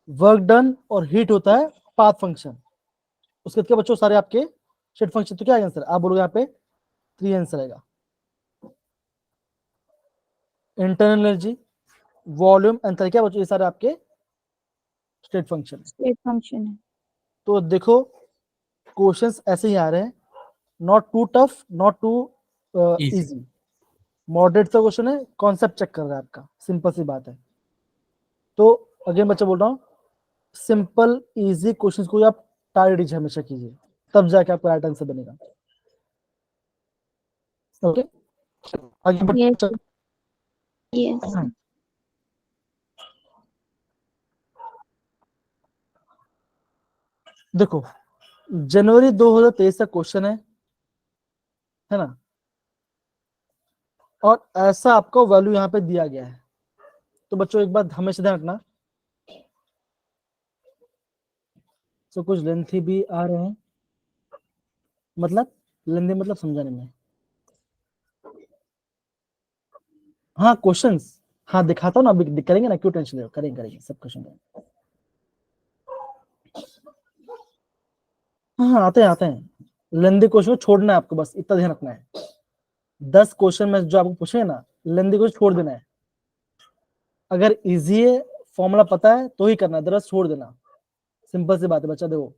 वर्क डन और हीट होता है पाथ फंक्शन। उसके बाद क्या बच्चों? सारे आपके स्टेट फंक्शन। तो क्या आंसर? आप बोलोगे यहाँ पे 3 आंसर आएगा। इंटरनल एनर्जी, वॉल्यूम, एंथैल्पी, क्या बच्चों? ये सारे आपके स्टेट फंक्शन। State function है। तो देखो क्वेश्चंस ऐसे ही आ रहे हैं, not too tough, not too Easy. Easy, moderate सा क्वेश्चन है, कॉन्सेप्ट चेक कर रहा है आपका, सिंपल सी बात है। तो अगेन बच्चा बोल रहा हूँ, सिंपल इजी क्वेश्चंस को आप टारगेट हमेशा कीजिए, तब जाके आपका राइट आंसर बनेगा। ओके, आगे Yes, बच्चा। sir. Yes. देखो जनवरी 2023 का क्वेश्चन है ना, और ऐसा आपको वैल्यू यहाँ पे दिया गया है। तो बच्चों एक बात हमेशा ध्यान रखना, तो कुछ लेंथी भी आ रहे हैं, मतलब लेंथी मतलब समझाने में। हाँ क्वेश्चंस, हाँ दिखाता हूँ ना, अभी करेंगे ना, क्यों टेंशन ले रहे हो? करेंगे सब क्वेश्चन। हाँ आते हैं। लेंदी क्वेश्चन को छोड़ना है आपको, बस इतना ध्यान रखना है। 10 क्वेश्चन में जो आपको पूछे ना, लेंदी क्वेश्चन छोड़ देना है। अगर इजी है, फॉर्मूला पता है तो ही करना है, अदरवाइज छोड़ देना। सिंपल सी बात है बच्चा। देखो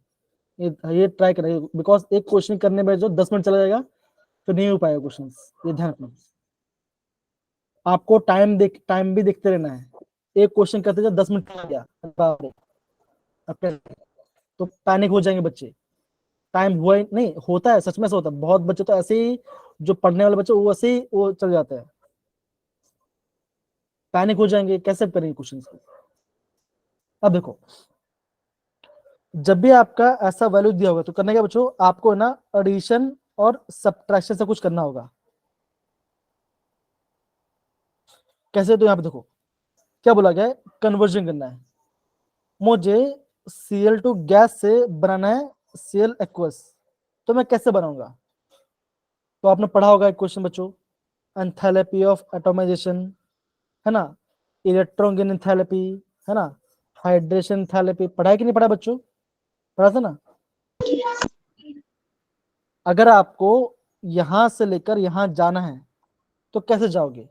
ये ट्राई करेंगे, बिकॉज एक क्वेश्चन करने में जो 10 मिनट चला जाएगा तो नहीं हो पाएगा क्वेश्चन, ये ध्यान रखना। आपको टाइम भी देखते रहना है। एक क्वेश्चन करते जब 10 मिनट चला गया तो पैनिक हो जाएंगे बच्चे। टाइम हुआ ही नहीं, होता है, सच में से होता है। बहुत बच्चे तो ऐसे ही, जो पढ़ने वाले बच्चे वो ऐसे ही वो चल जाते हैं, पैनिक हो जाएंगे, कैसे करेंगे क्वेश्चन को। अब देखो, जब भी आपका ऐसा वैल्यू दिया होगा तो करने का बच्चों, आपको ना एडिशन और सब्ट्रैक्शन से कुछ करना होगा। कैसे? तो यहाँ पे देखो क्या बोला गया है, कन्वर्जन करना है। मुझे Cl2 गैस से बनाना है Cl एक्वस, तो मैं कैसे बनाऊंगा? तो आपने पढ़ा होगा एक क्वेश्चन बच्चों, एंथैल्पी ऑफ एटोमाइजेशन, है ना, इलेक्ट्रॉन गेन एंथैल्पी, है ना, हाइड्रेशन एंथैल्पी। पढ़ा है कि नहीं पढ़ा बच्चों? पढ़ा था ना। अगर आपको यहां से लेकर यहां जाना है तो कैसे जाओगे?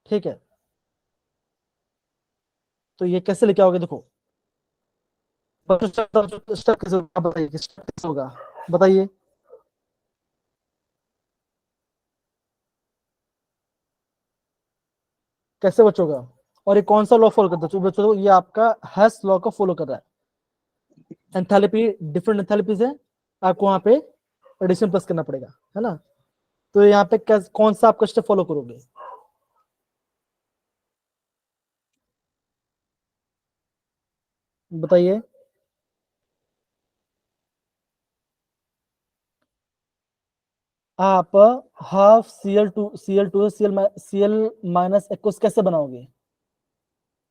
ठीक है, तो ये कैसे लेके आओगे? देखो स्टेप कैसे होगा, बताइए स्टेप कैसे होगा, बताइए। कैसे बच्चों का? और ये कौन सा लॉ फॉलो करता है? तो बच्चों ये आपका हेस लॉ को फॉलो कर रहा है। एंथैल्पी, डिफरेंट एंथैल्पीज है, आपको वहां पे एडिशन प्लस करना पड़ेगा, है ना। तो यहाँ पे कौन सा आपका स्टेप फॉलो करोगे? बताइए। आप हाफ Cl2 से Cl माइनस एक्वस कैसे बनाओगे?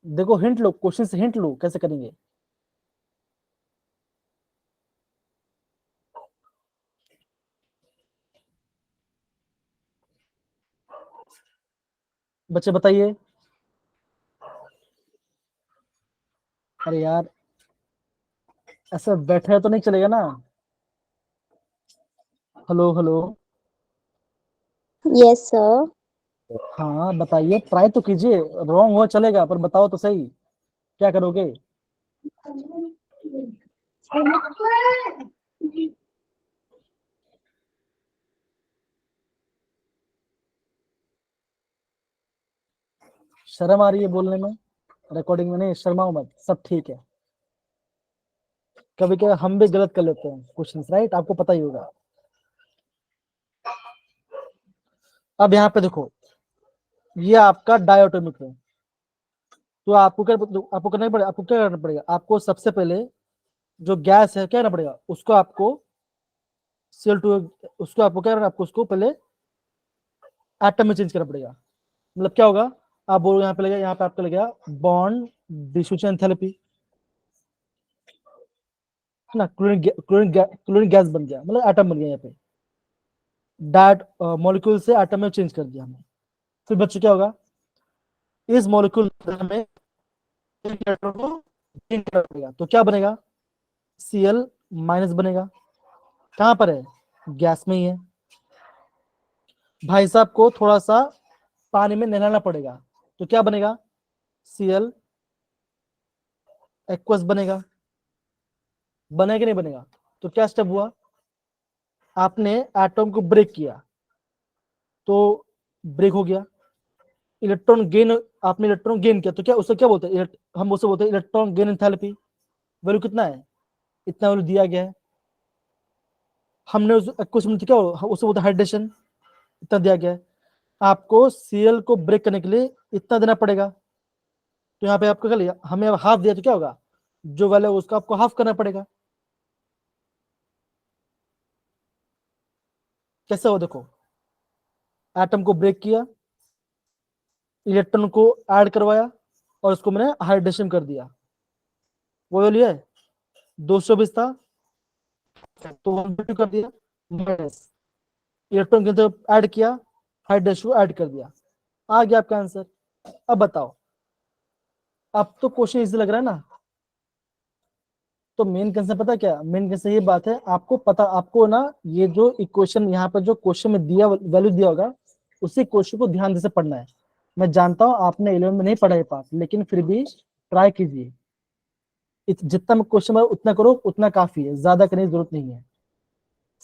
देखो हिंट लो, क्वेश्चन से हिंट लो कैसे करेंगे। बच्चे बताइए। अरे यार, ऐसा बैठे तो नहीं चलेगा ना। Hello hello. Yes, sir. हाँ बताइए, ट्राई तो कीजिए, रॉन्ग हो चलेगा पर बताओ तो सही, क्या करोगे? शर्म आ रही है बोलने में, रिकॉर्डिंग में नहीं, शर्माओ मत, सब ठीक है। कभी कभी हम भी गलत कर लेते हैं क्वेश्चंस, राइट, आपको पता ही होगा। अब यहाँ पे देखो, ये आपका डायटोमिक है, तो आपको करना पड़ेगा, आपको क्या करना पड़ेगा? आपको सबसे पहले जो गैस है क्या करना पड़ेगा, उसको आपको Cl2, उसको आपको क्या करना, आपको उसको पहले एटम में चेंज करना पड़ेगा। मतलब क्या होगा, आप बोलो यहाँ पे लगेगा, यहाँ पे आपका लगेगा बॉन्ड डिस्ट्रीब्यूशन एंथैल्पी, है ना, क्लोरीन गैस बन गया, मतलब एटम बन गया। यहाँ पे डैट मॉलिक्यूल से एटम में चेंज कर दिया हमने। फिर बच्चों क्या होगा, इस मॉलिक्यूल में इलेक्ट्रॉन को gain करना पड़ेगा, तो क्या बनेगा? Cl माइनस बनेगा। कहां पर है? गैस में ही है। भाई साहब को थोड़ा सा पानी में नहलाना पड़ेगा, तो क्या बनेगा? Cl एक्वस बनेगा। बनेगा कि नहीं बनेगा? तो क्या स्टेप हुआ, आपने एटम को ब्रेक किया तो ब्रेक हो गया। इलेक्ट्रॉन गेन, आपने इलेक्ट्रॉन गेन किया तो क्या, उससे क्या बोलते हैं, हम उसे बोलते हैं इलेक्ट्रॉन गेन एंथैल्पी। वैल्यू कितना है? इतना वैल्यू दिया गया है। हमने उस क्वेश्चन में क्या उसे बोलते हैं हाइड्रेशन, इतना दिया गया है। आपको Cl को ब्रेक करने के लिए इतना देना पड़ेगा, तो यहाँ पे आपको क्या लिया, हमें अब हाफ दिया तो क्या होगा, जो वैल्यू है उसका आपको हाफ करना पड़ेगा। कैसे हो? देखो, एटम को ब्रेक किया, इलेक्ट्रॉन को ऐड करवाया और उसको मैंने हाइड्रेशन कर दिया। वो वैल्यू है 220 था, तो 1 कर दिया, माइनस इलेक्ट्रॉन के अंदर ऐड किया, हाइड्रेशन को ऐड कर दिया, आ गया आपका आंसर। अब बताओ, अब तो क्वेश्चन इजी लग रहा है ना? तो मेन कंसेप्ट पता क्या, मेन कंसेप्ट ये बात है, आपको पता, आपको ना ये जो इक्वेशन यहाँ पर जो क्वेश्चन में दिया वैल्यू दिया होगा, उसी क्वेश्चन को ध्यान से पढ़ना है। मैं जानता हूँ आपने 11 में नहीं पढ़ा ये पार्ट, लेकिन फिर भी ट्राई कीजिए, जितना मैं क्वेश्चन उतना करो, उतना काफी है, ज्यादा करने की जरूरत नहीं है।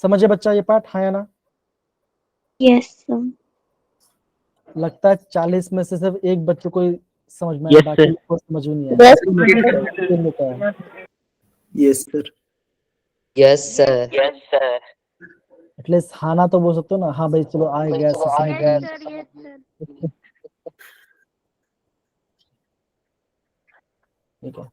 समझे बच्चा ये पार्ट, हाँ या ना? Yes, sir. लगता है 40 में से सिर्फ एक बच्चों को ही समझ में आया, Yes, बाकी sir. को समझ में नहीं Yes, आया। Yes, sir. Yes, sir. At least हाँ ना तो बोल सकते हो ना, हाँ भाई चलो आ गया, ऐसे समझ में Yes, आया। sir. Yes, sir. ठीक है,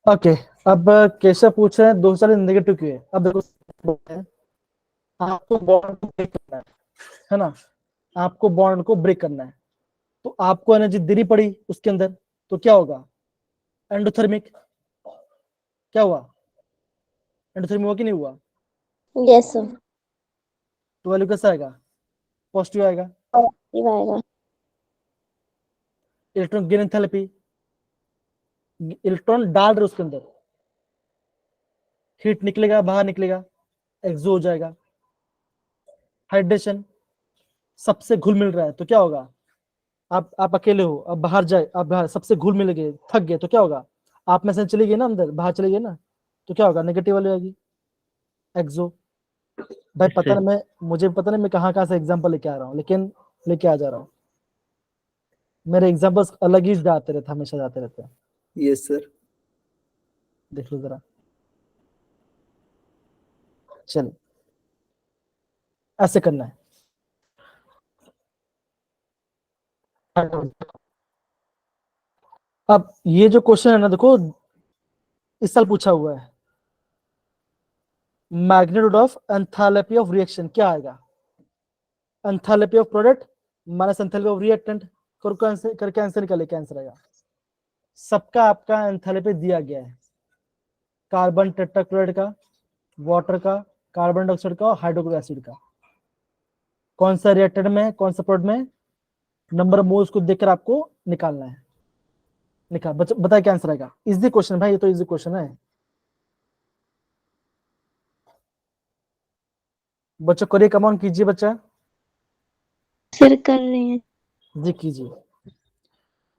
ओके। अब केशव पूछ रहे हैं 240 नेगेटिव क्यों है। अब देखो, बोलते हैं, आपको बॉन्ड को ब्रेक करना है ना, आपको बॉन्ड को ब्रेक करना है, तो आपको एनर्जी देनी पड़ी उसके अंदर, तो क्या होगा, एंडोथर्मिक। क्या हुआ, एंडोथर्मिक हुआ कि नहीं हुआ? yes, sir. तो वैल्यू कैसा आएगा, पॉजिटिव आएगा। आएगा। इलेक्ट्रॉन गेन एंथैल्पी, इलेक्ट्रॉन डाल रहे उसके अंदर, हीट निकलेगा, बाहर निकलेगा, एक्सो हो जाएगा। हाइड्रेशन, सबसे घुल मिल रहा है, तो क्या होगा, आप अकेले हो, अब बाहर जाए, आप बाहर सबसे घुल मिल गए, थक गए, तो क्या होगा, आप में से चली गई ना अंदर, बाहर चली गई ना, तो क्या होगा, नेगेटिव वाली आएगी, एक्सो। भाई पता नहीं, मुझे पता नहीं मैं कहाँ कहाँ से एग्जांपल लेके आ रहा हूँ, लेकिन लेके आ जा रहा हूँ। मेरे एग्जांपल्स अलग ही जाते रहते, हमेशा जाते रहते हैं। Yes, sir. देख लो जरा, चलो ऐसे करना है। अब ये जो क्वेश्चन है ना, देखो इस साल पूछा हुआ है, magnitude of enthalpy of reaction क्या आएगा, enthalpy of product minus enthalpy of reactant, करके आंसर निकाले, क्या आंसर आएगा। सबका आपका एंथैल्पी दिया गया है, कार्बन टेट्राक्लोराइड का, वाटर का, कार्बन डाइऑक्साइड का और हाइड्रोक्लोरिक एसिड का, कौन सा रिएक्टेंट में, कौन सा प्रोडक्ट में, नंबर ऑफ मोल्स को देखकर आपको निकालना है। निकाल बताए क्या आंसर आएगा। इजी क्वेश्चन भाई, ये तो इजी क्वेश्चन है। बच्चों करिए, कम ऑन कीजिए बच्चा, सर कर रहे हैं। जी कीजिए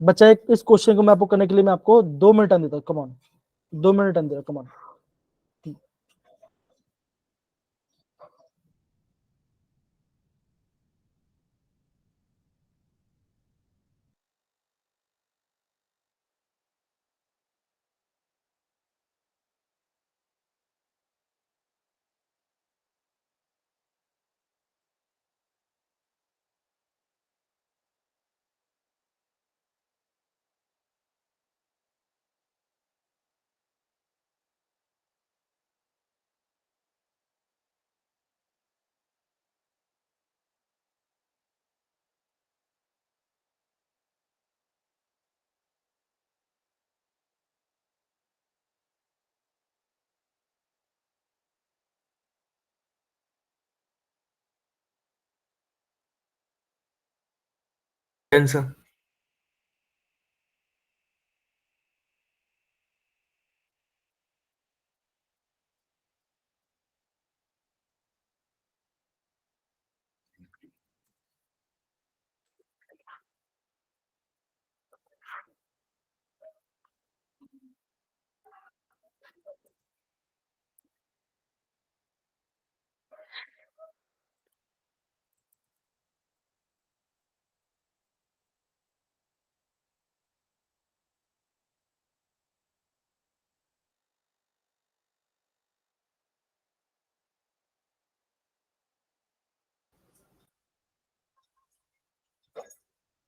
बच्चा। एक इस क्वेश्चन को मैं आपको करने के लिए मैं आपको 2 मिनट टाइम देता हूँ, कम ऑन 2 मिनट टाइम दे रहा हूँ, come on. Answer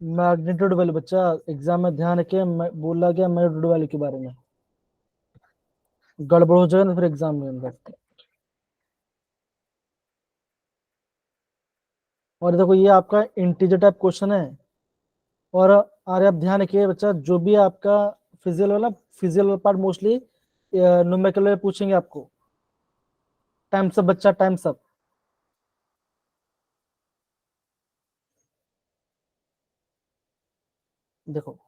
magnitude value बच्चा एग्जाम में ध्यान रखिए, बोला गया मैग्नीट्यूड वैल्यू के बारे में, गड़बड़ हो जाएगा ना फिर एग्जाम में अंदर। और देखो ये आपका इंटीजर टाइप क्वेश्चन है, और अरे आप ध्यान रखिए बच्चा, जो भी आपका फिजिकल वाला, फिजिकल पार्ट मोस्टली न्यूमेरिकल में पूछेंगे आपको। टाइम्स अप बच्चा, टाइम्स अप। देखो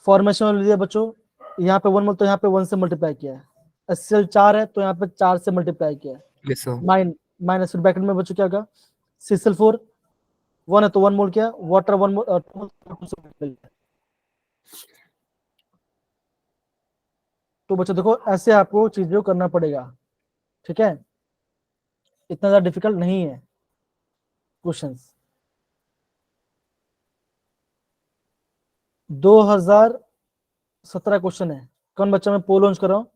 फॉर्मेशन वाला लिया बच्चों, यहाँ पे 1 मोल तो यहाँ पे 1 से मल्टीप्लाई किया है, HCl 4 है तो यहाँ पे 4 से मल्टीप्लाई किया है, Yes, sir. माइनस ब्रैकेट में बच्चों क्या होगा, CCl4 1 है तो 1 मोल किया, वाटर 1 मोल 2 से मल्टीप्लाई किया। तो बच्चों देखो ऐसे आपको चीजों को करना पड़ेगा, ठीक है, इतना ज्यादा डिफिकल्ट नहीं है क्वेश्चंस। 2017 क्वेश्चन है, कौन बच्चा मैं पोल लॉन्च कर रहा हूँ,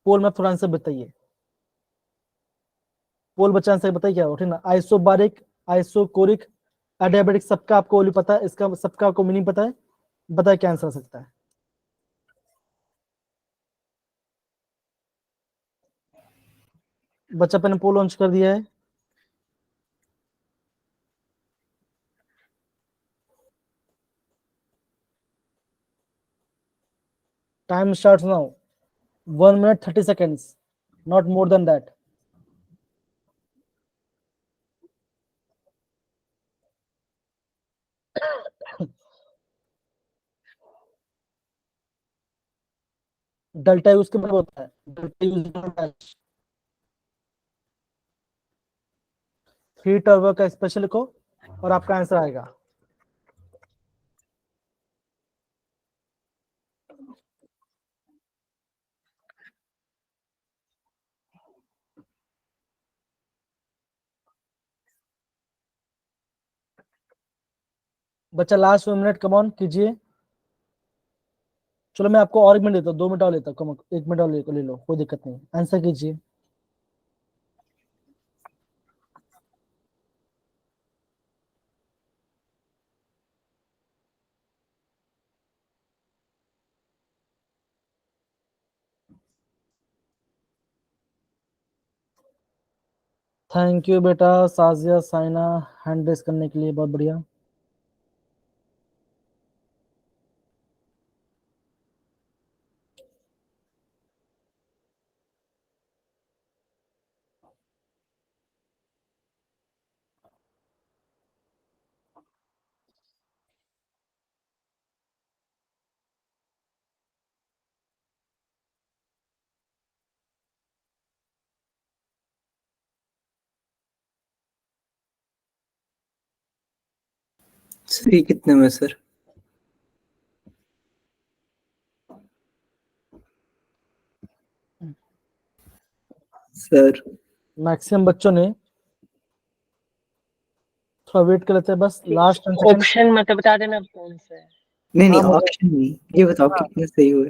पोल में थोड़ा आंसर बताइए, पोल बच्चा आंसर बताइए क्या हो, ठीक ना, आइसोबारिक, आइसोकोरिक, एडियाबेटिक, सबका आपको वैल्यू पता है, इसका सबका आपको मीनिंग पता है, बताए क्या आंसर आ सकता है। बच्चा मैंने पोल लॉन्च कर दिया है, time start now, 1 minute 30 seconds, not more than that. Delta use के मतलब होता है डेल्टा यूज डैश, 3 टर्बो का स्पेशल लिखो और आपका आंसर आएगा। बच्चा लास्ट 1 मिनट कम ऑन कीजिए, चलो मैं आपको और 1 मिनट देता हूँ, 2 मिनट और लेता हूँ, 1 मिनट और ले लो, कोई दिक्कत नहीं, आंसर कीजिए। थैंक यू बेटा साजिया साइना, हैंड रेस करने के लिए, बहुत बढ़िया। सही कितने में सर? सर मैक्सिमम बच्चों ने थोड़ा वेट कर लेते हैं, बस लास्ट 10 सेकंड। ऑप्शन मत बता देना कौन सा है। नहीं नहीं हाँ, ऑप्शन नहीं, ये बताओ हाँ। कितने सही हुए।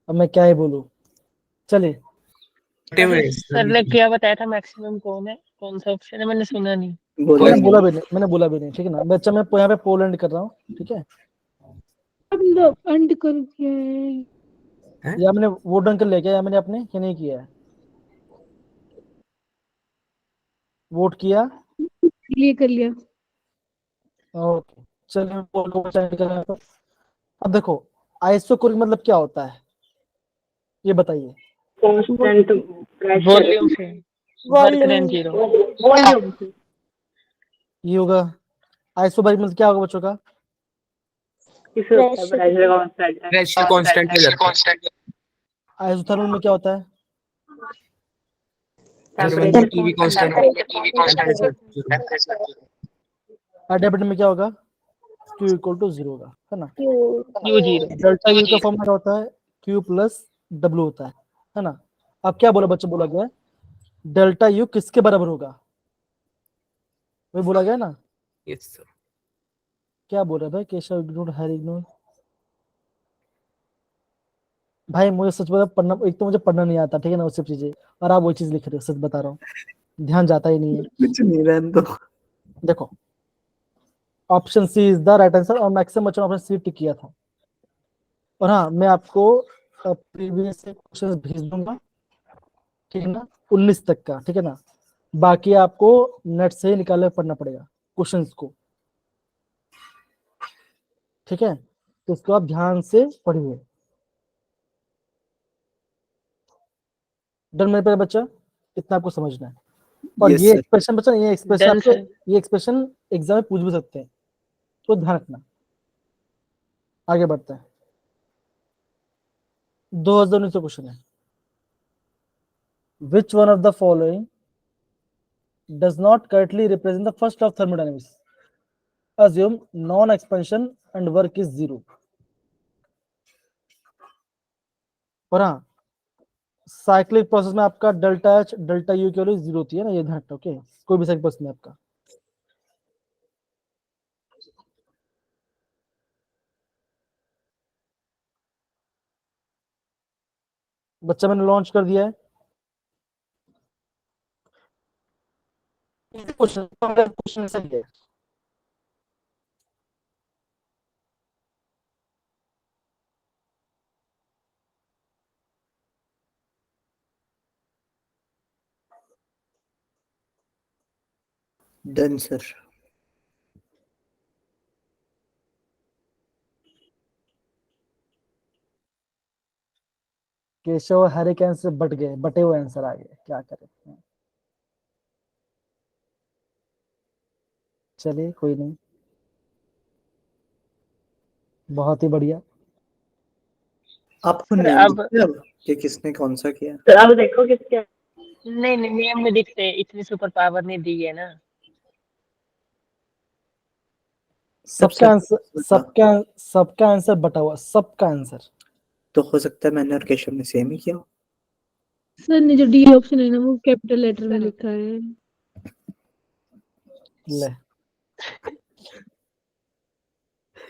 अब मैं क्या ही बोलूं, चलिए। 30 minutes. सर ने क्या बताया था मैक्सिमम कौन है, कौन सा ऑप्शन है, मैंने सुना नहीं। बोला मैंने नहीं। बोला भी नहीं, ठीक है ना बच्चा, मैं यहाँ पे पोलैंड कर रहा हूँ, ठीक है, अंड कर दिया है। या मैंने वो डन कर लिया क्या, या मैंने अपने या नहीं किया है, वोट किया, लिए कर लिया। ओके चलिए मैं पोल को चेंज कर रहा हूं। अब देखो आइसोकोरिक मतलब क्या होता है, ये बताइए। कांस्टेंट वॉल्यूम से, वर्क देन जीरो। वॉल्यूम से। ये होगा आइसोबारिक मतलब क्या होगा बच्चों का, Pressure constant है जब तक। आइसोथर्मल में क्या होता है, Temperature TV constant है। एडियाबेटिक में क्या होगा, Q इक्वल टू 0 होगा, है ना। You zero. डेल्टा यू का फॉर्मूला क्या होता है, Q प्लस W होता है ना। अब क्या बोला बच्चा, बोला गया डेल्टा यू किसके बराबर होगा, वही बोला गया ना। Yes, sir. क्या बोल रहा है भाई, केशव इग्नोर, हैरी इग्नोर। भाई मुझे सच बता पढ़ना, एक तो मुझे पढ़ना नहीं आता, ठीक है ना, वो सब चीजें, और आप वो चीज लिख रहे हो, सच बता रहा हूँ, ध्यान जाता ही नहीं है। कुछ नहीं, रहने दो। देखो option C is the right answer, और मैक्सिमम बच्चों ने ऑप्शन सी टिक किया था। और हाँ मैं आपको प्रीवियस क्वेश्चन भेज दूंगा, ठीक है ना, 19 तक का, ठीक है ना, बाकी आपको नेट से ही निकाले पढ़ना पड़ेगा क्वेश्चंस को, ठीक है, तो इसको आप ध्यान से पढ़िए। डन मेरे पे बच्चा, इतना आपको समझना है। और Yes, ये sir. एक्सप्रेशन बच्चा, ये एक्सप्रेशन Done, आपको, sir. ये एक्सप्रेशन एग्जाम में पूछ भी सकते हैं, तो ध्यान रखना। आगे बढ़ते हैं। 2019 क्वेश्चन है, which one of the following does not correctly represent the first law of thermodynamics? Assume non-expansion and work is zero. और हाँ, साइक्लिक प्रोसेस में आपका डेल्टा एच डेल्टा यू की वैल्यू जीरो होती है ना, ये ध्यान रखना। ओके, कोई भी साइक्लिक प्रोसेस में आपका। बच्चा मैंने लॉन्च कर दिया है। क्वेश्चन सही है। Done, sir. केशव हरे के आंसर बट गए, बटे हुए आंसर आ गए, क्या करें। चलिए कोई नहीं, बहुत ही बढ़िया। आपको सर, नेम अब दिखते हैं अब कि किसने कौन सा किया? तो अब देखो किसके नहीं नहीं, नेम में दिखते हैं, इतनी सुपर पावर नहीं दी है ना। सबका आंसर, बता। सबका आंसर बटा हुआ, सबका आंसर। तो हो सकता है मैंने और केशव ने सेम ही किया हो। सर ने जो डी ऑप्शन है ना वो कैपिटल लेटर में लिखा है। ले,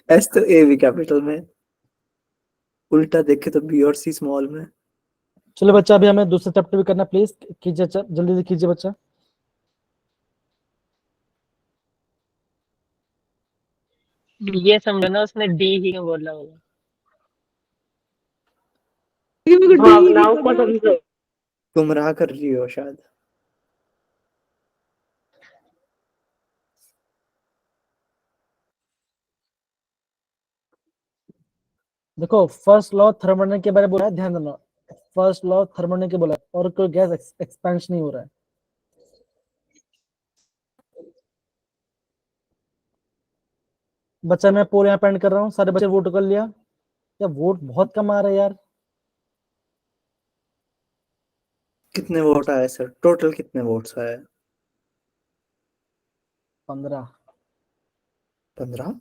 एस तो ए भी कैपिटल में, उल्टा देखे तो बी और सी स्मॉल में। चलो बच्चा, अभी हमें दूसरा चैप्टर भी करना, प्लीज कीजिए, जल्दी से कीजिए बच्चा। ये समझो ना, उसने डी ही क्यों बोला होगा। मेरे को भावनाओं को समझो। गुमराह कर रही हो शायद। देखो, फर्स्ट लॉ थर्मोडायनामिक्स के बारे में बोला है, ध्यान देना। फर्स्ट लॉ थर्मोडायनामिक्स के बोला है, और कोई गैस एक्सपेंशन नहीं हो रहा है। बच्चा मैं पूरे यहाँ पेंड कर रहा हूँ, सारे बच्चे वोट कर लिया। या वोट बहुत कम आ रहा है यार। कितने वोट आए सर? टोटल कितने वोट्स आए? 15। 15।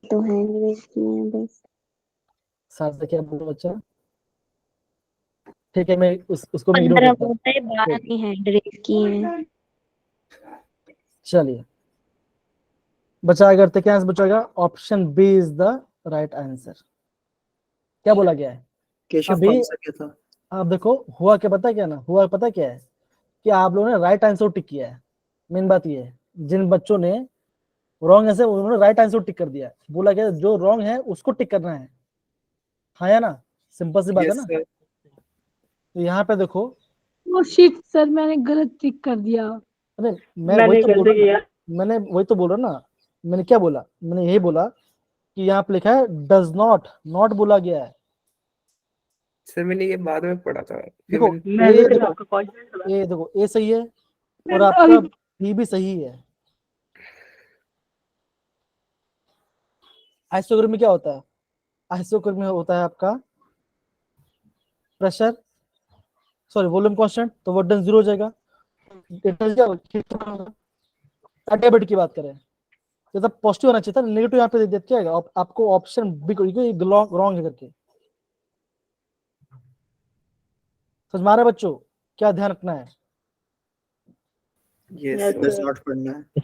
तो हैंड रेस किए हैं बस। साथ से क्या बोलो बच्चा? ठीक है, मैं उसको मैं इग्नोर 15 करता हूँ। वोट है, 12 की हैंड रेस किए हैं। चलिए बच्चा, आगे करते, क्या आंसर बचेगा? Option B is the right answer. क्या बोला गया है केशव अभी? कौन सा किया था? आप देखो, हुआ क्या पता है क्या ना, हुआ पता क्या है कि आप लोगों ने राइट आंसर टिक किया है। मेन बात ये है, जिन बच्चों ने रॉन्ग आंसर, उन्होंने राइट आंसर टिक कर दिया है। बोला गया जो रॉन्ग है उसको टिक करना है, हाँ या ना? सिंपल सी बात है यस ना। सर। तो यहाँ पे देखो, ओ शिट सर, मैंने गलत टिक कर दिया। अरे मैं वही तो बोल रहा ना, मैंने वही तो बोल रहा ना। मैंने क्या बोला? मैंने यही बोला कि यहाँ पे लिखा है डज नॉट, नॉट बोला गया है। सर मैंने ये बाद में पढ़ा था, फिर देखो मैंने ए देखो, ए देखो, ए सही है और आपका बी भी सही है। आइसोग्राफ में क्या होता है? आइसोग्राफ में होता है आपका प्रेशर, सॉरी वॉल्यूम कांस्टेंट, तो वो डन जीरो हो जाएगा। एडेबिट की बात करें तो तब पॉजिटिव होना चाहिए था, नेगेटिव यहाँ पे दे दिया क्या? आपको ऑप्शन बी रॉन्ग है करके। समझ में आ रहा है बच्चों? क्या ध्यान रखना है? यस, डज नॉट पढ़ना है।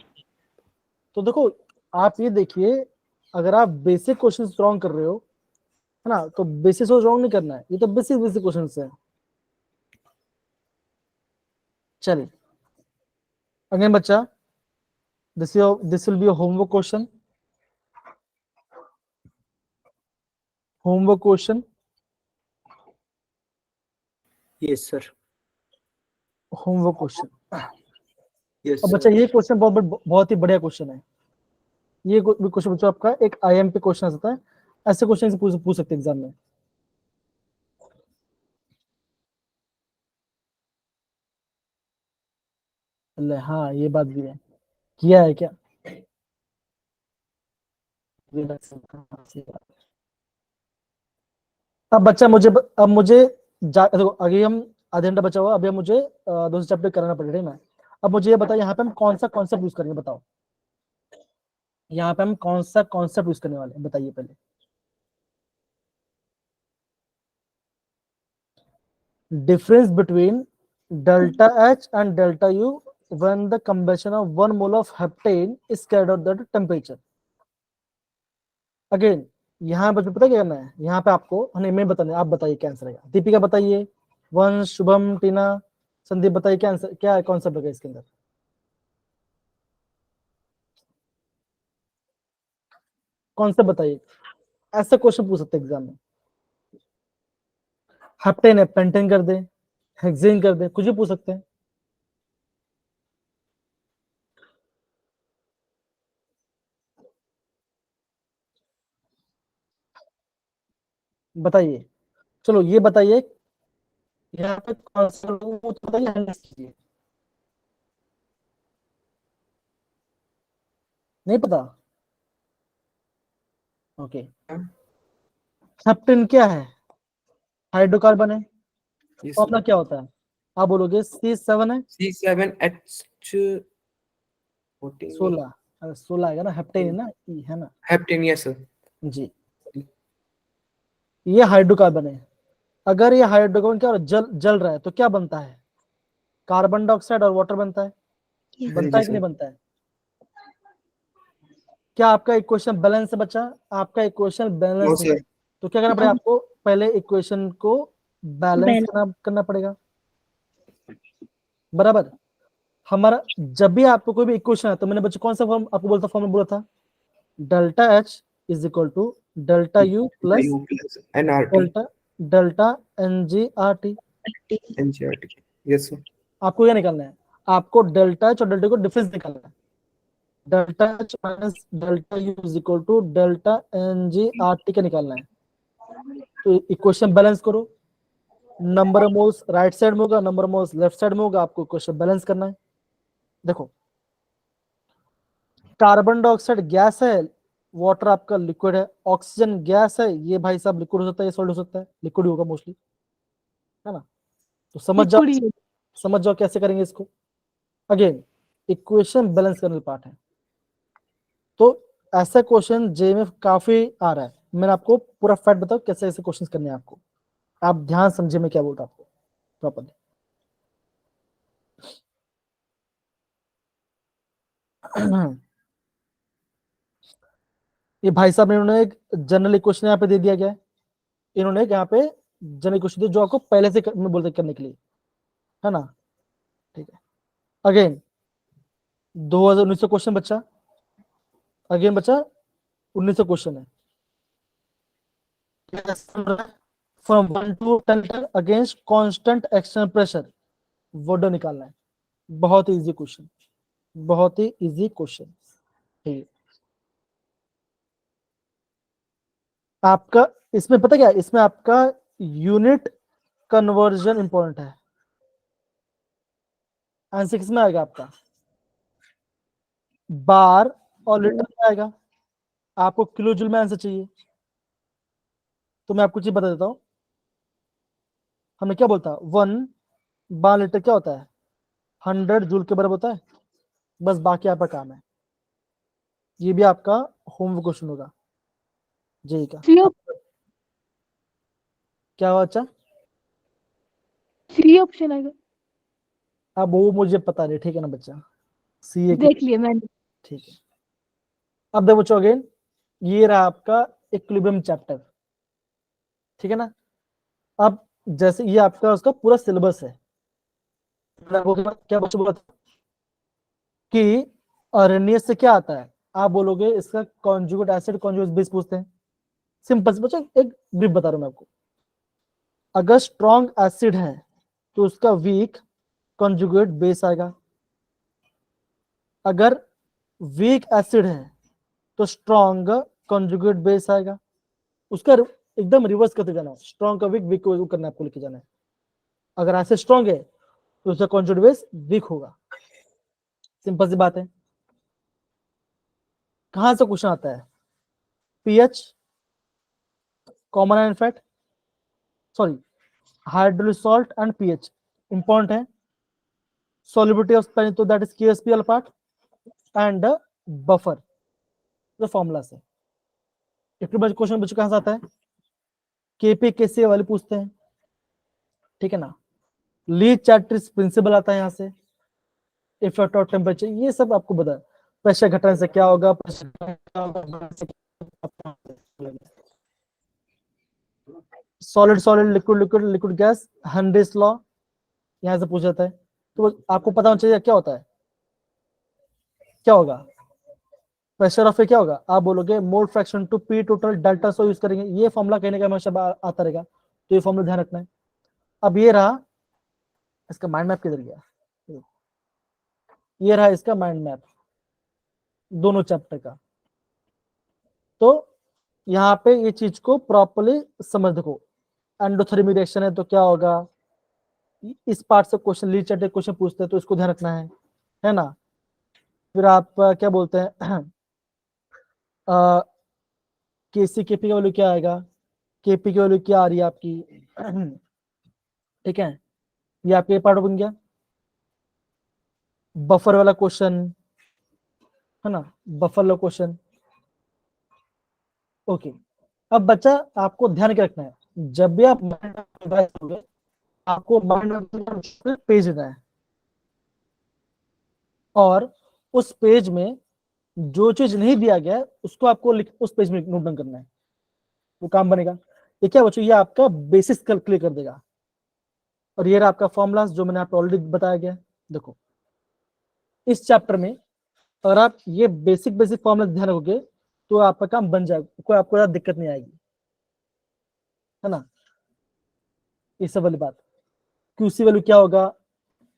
तो देखो, आप ये देखिए, अगर आप बेसिक क्वेश्चन रॉन्ग कर रहे हो, है ना, तो बेसिस को रॉन्ग नहीं करना है। ये तो बेसिक बेसिक क्वेश्चन है। चलिए अगेन बच्चा, this will B homework question. Homework question. Yes sir. Homework question. Yes अब सर। बच्चा ये क्वेश्चन बहुत ही बढ़िया क्वेश्चन है। ये क्वेश्चन बच्चों आपका एक आईएमपी क्वेश्चन आता है। ऐसे क्वेश्चन से पूछ सकते हैं एग्जाम में। ले हाँ ये बात भी है, किया है क्या? हाँ, सही बात है। अब बच्चा मुझे अब मुझे देखो अभी हम आधे घंटा बचा हुआ, अभी हम मुझे दूसरे चैप्टर कराना पड़ेगा ठीक है। अब मुझे ये बताओ यहाँ पे हम कौन सा कॉन्सेप्ट यूज करेंगे, बताओ यहाँ पे हम कौन सा कॉन्सेप्ट यूज करने वाले हैं, बताइए पहले। Difference between delta H and delta U when the combustion of 1 mole of heptane is carried out at temperature. Again, यहाँ पर पता क्या करना है, यहाँ पे आपको हमें बताना है, आप बताइए क्या आंसर है। दीपिका बताइए, वंश, शुभम, टीना, संदीप बताइए क्या आंसर, क्या कॉन्सेप्ट लगा इसके अंदर। कॉन्सेप्ट बताइए, ऐसा क्वेश्चन पूछ सकते हैं एग्जाम में। हेप्टेन है पेंटेन कर दे, हेक्सेन कर दे, कुछ भी पूछ सकते हैं। बताइए, चलो ये बताइए यहाँ पे कॉन्सेप्ट वो तो बताइए, हैंडल कीजिए। नहीं पता, ओके। हेप्टेन क्या है? हाइड्रोकार्बन है। फॉर्मूला क्या होता है? आप बोलोगे C7 है, C7H14 16, 16 आएगा ना, हेप्टेन है ना, E है ना हेप्टेन, यस सर जी। ये हाइड्रोकार्बन है। अगर ये हाइड्रोकार्बन क्या जल रहा है तो क्या बनता है? कार्बन डाइऑक्साइड और वाटर बनता है, बनता है कि नहीं बनता है? क्या आपका इक्वेशन बैलेंस है बच्चा? आपका इक्वेशन बैलेंस है, तो क्या करना पड़ेगा आपको? पहले इक्वेशन को बैलेंस करना पड़ेगा, बराबर। हमारा जब भी आपको कोई भी इक्वेशन है तो मैंने बच्चे कौन सा फॉर्म आपको बोलता फॉर्मूला बोला था? Delta H is equal to delta U plus delta delta NGRT। Yes sir. आपको क्या निकालना है? आपको डेल्टा एच और डेल्टा को डिफरेंस निकालना है। Delta H minus delta U is equal to delta NGRT का निकालना है। तो इक्वेशन बैलेंस करो, number of moles right side में होगा, number of moles left side में होगा, आपको इक्वेशन बैलेंस करना है। देखो कार्बन डाइऑक्साइड गैस है, वाटर आपका लिक्विड है, ऑक्सीजन गैस है, ये भाई साहब लिक्विड हो सकता है, ये सॉलिड हो सकता है, लिक्विड होगा मोस्टली, है ना। तो समझ जाओ कैसे करेंगे इसको। अगेन इक्वेशन बैलेंस करने पार्ट है, तो ऐसा क्वेश्चन जे में काफी आ रहा है। मैंने आपको पूरा फैक्ट बताओ कैसे ऐसे क्वेश्चन करने हैं आपको, आप ध्यान समझे मैं क्या बोल रहा हूं आपको प्रॉपरली। ये भाई साहब ने इन्होंने एक जनरल इक्वेशन यहाँ पे दे दिया गया है, इन्होंने यहाँ पे जनरल इक्वेशन दी जो आपको पहले से मैं बोलते करने के लिए, है ना। ठीक है, अगेन 2019 क्वेश्चन बच्चा, अगेन बच्चा 1900 क्वेश्चन है। From 1 to 10 against constant external pressure, वोडो निकालना है। बहुत ही इजी क्वेश्चन, बहुत ही इजी क्वेश्चन। ठीक है, आपका इसमें पता क्या है, इसमें आपका यूनिट कन्वर्जन इंपॉर्टेंट है। आंसर किसमें आएगा आपका? बार और लीटर में आएगा। आपको किलो जूल में आंसर चाहिए, तो मैं आपको चीज बता देता हूं। हमने क्या बोलता, 1 बार लीटर क्या होता है? 100 जूल के बराबर होता है। बस बाकी आपका काम है, ये भी आपका होमवर्क क्वेश्चन होगा जी का। क्या हुआ अच्छा? सी ऑप्शन आएगा, अब वो मुझे पता नहीं, ठीक है ना बच्चा, सी देख लिया मैंने। ठीक है। अब देखो बच्चों अगेन, ये रहा आपका इक्विलिब्रियम चैप्टर, ठीक है ना। अब जैसे ये आपका उसका पूरा सिलेबस है, क्या बच्चों बोला था कि अरनियस से क्या आता है? आप बोलोगे इसका कॉन्जुगेट एसिड कॉन्जुगेट बेस पूछते हैं। सिंपल से बच्चों एक ब्रीफ बता रहा हूं मैं आपको। अगर स्ट्रॉन्ग एसिड है तो उसका वीक कॉन्जुगेट बेस आएगा, अगर वीक एसिड है तो स्ट्रॉन्ग कॉन्जुगेट बेस आएगा। उसका एकदम रिवर्स करते जाना है, स्ट्रॉन्ग का वीक, वीक को करना है, आपको लेके जाना है। अगर एसिड स्ट्रॉन्ग है तो उसका कॉन्जुगेट बेस वीक होगा। सिंपल सी बात है। कहां से क्वेश्चन आता है? PH, common ion fat, sorry hydraulic salt and pH important है। solubility of spinach, तो that is KSPL part and buffer, जो फॉर्मूला से। एक बार क्वेश्चन बच्चों कहां से आता है? केपी केसी वाले पूछते हैं, ठीक है ना। ली चार्ट्रिस प्रिंसिपल आता है यहाँ से, इफेक्ट ऑफ टेम्परेचर, ये सब आपको बता। प्रेशर घटने से क्या होगा, प्रेशर क्या होगा, solid solid, liquid liquid, liquid gas, Henry's law यहाँ से पूछा जाता है। तो आपको पता होना चाहिए क्या होता है, क्या होगा प्रेशर ऑफ क्या होगा। आप बोलोगे mole fraction to P total delta so use करेंगे, ये फॉर्मूला कहने का हमेशा आता रहेगा, तो ये फॉर्मूला ध्यान रखना है। अब ये रहा इसका माइंड मैप, किधर गया? ये रहा इसका माइंड मैप दोनों चैप्टर का। तो यहाँ पे ये चीज को प्रॉपर्ली समझ देखो। एंडोथर्मिक रिएक्शन है तो क्या होगा, इस पार्ट से क्वेश्चन ली चार्ट क्वेश्चन पूछते हैं, तो इसको ध्यान रखना है ना। फिर आप क्या बोलते हैं, केसी केपी का वैल्यू क्या आएगा, केपी की वैल्यू क्या आ रही है आपकी, ठीक है। ये आपके पार्ट बन गया। बफर वाला क्वेश्चन है ना, बफर वाला क्वेश्चन। ओके, अब बच्चा आपको ध्यान के रखना है, जब भी आप माइंड मैप, आपको माइंड मैप पेज देना है, और उस पेज में जो चीज नहीं दिया गया है उसको आपको उस पेज में नोट डाउन करना है, वो काम बनेगा। ये क्या बच्चों, ये आपका बेसिस क्लियर कर देगा। और ये रहा आपका फॉर्मूला जो मैंने आपको ऑलरेडी बताया गया। देखो इस चैप्टर में अगर आप ये बेसिक बेसिक फॉर्मूला ध्यान रखोगे तो आपका काम बन जाएगा, कोई आपको ज्यादा दिक्कत नहीं आएगी, है ना। ये सब वाली बात। क्यूसी वैल्यू क्या होगा,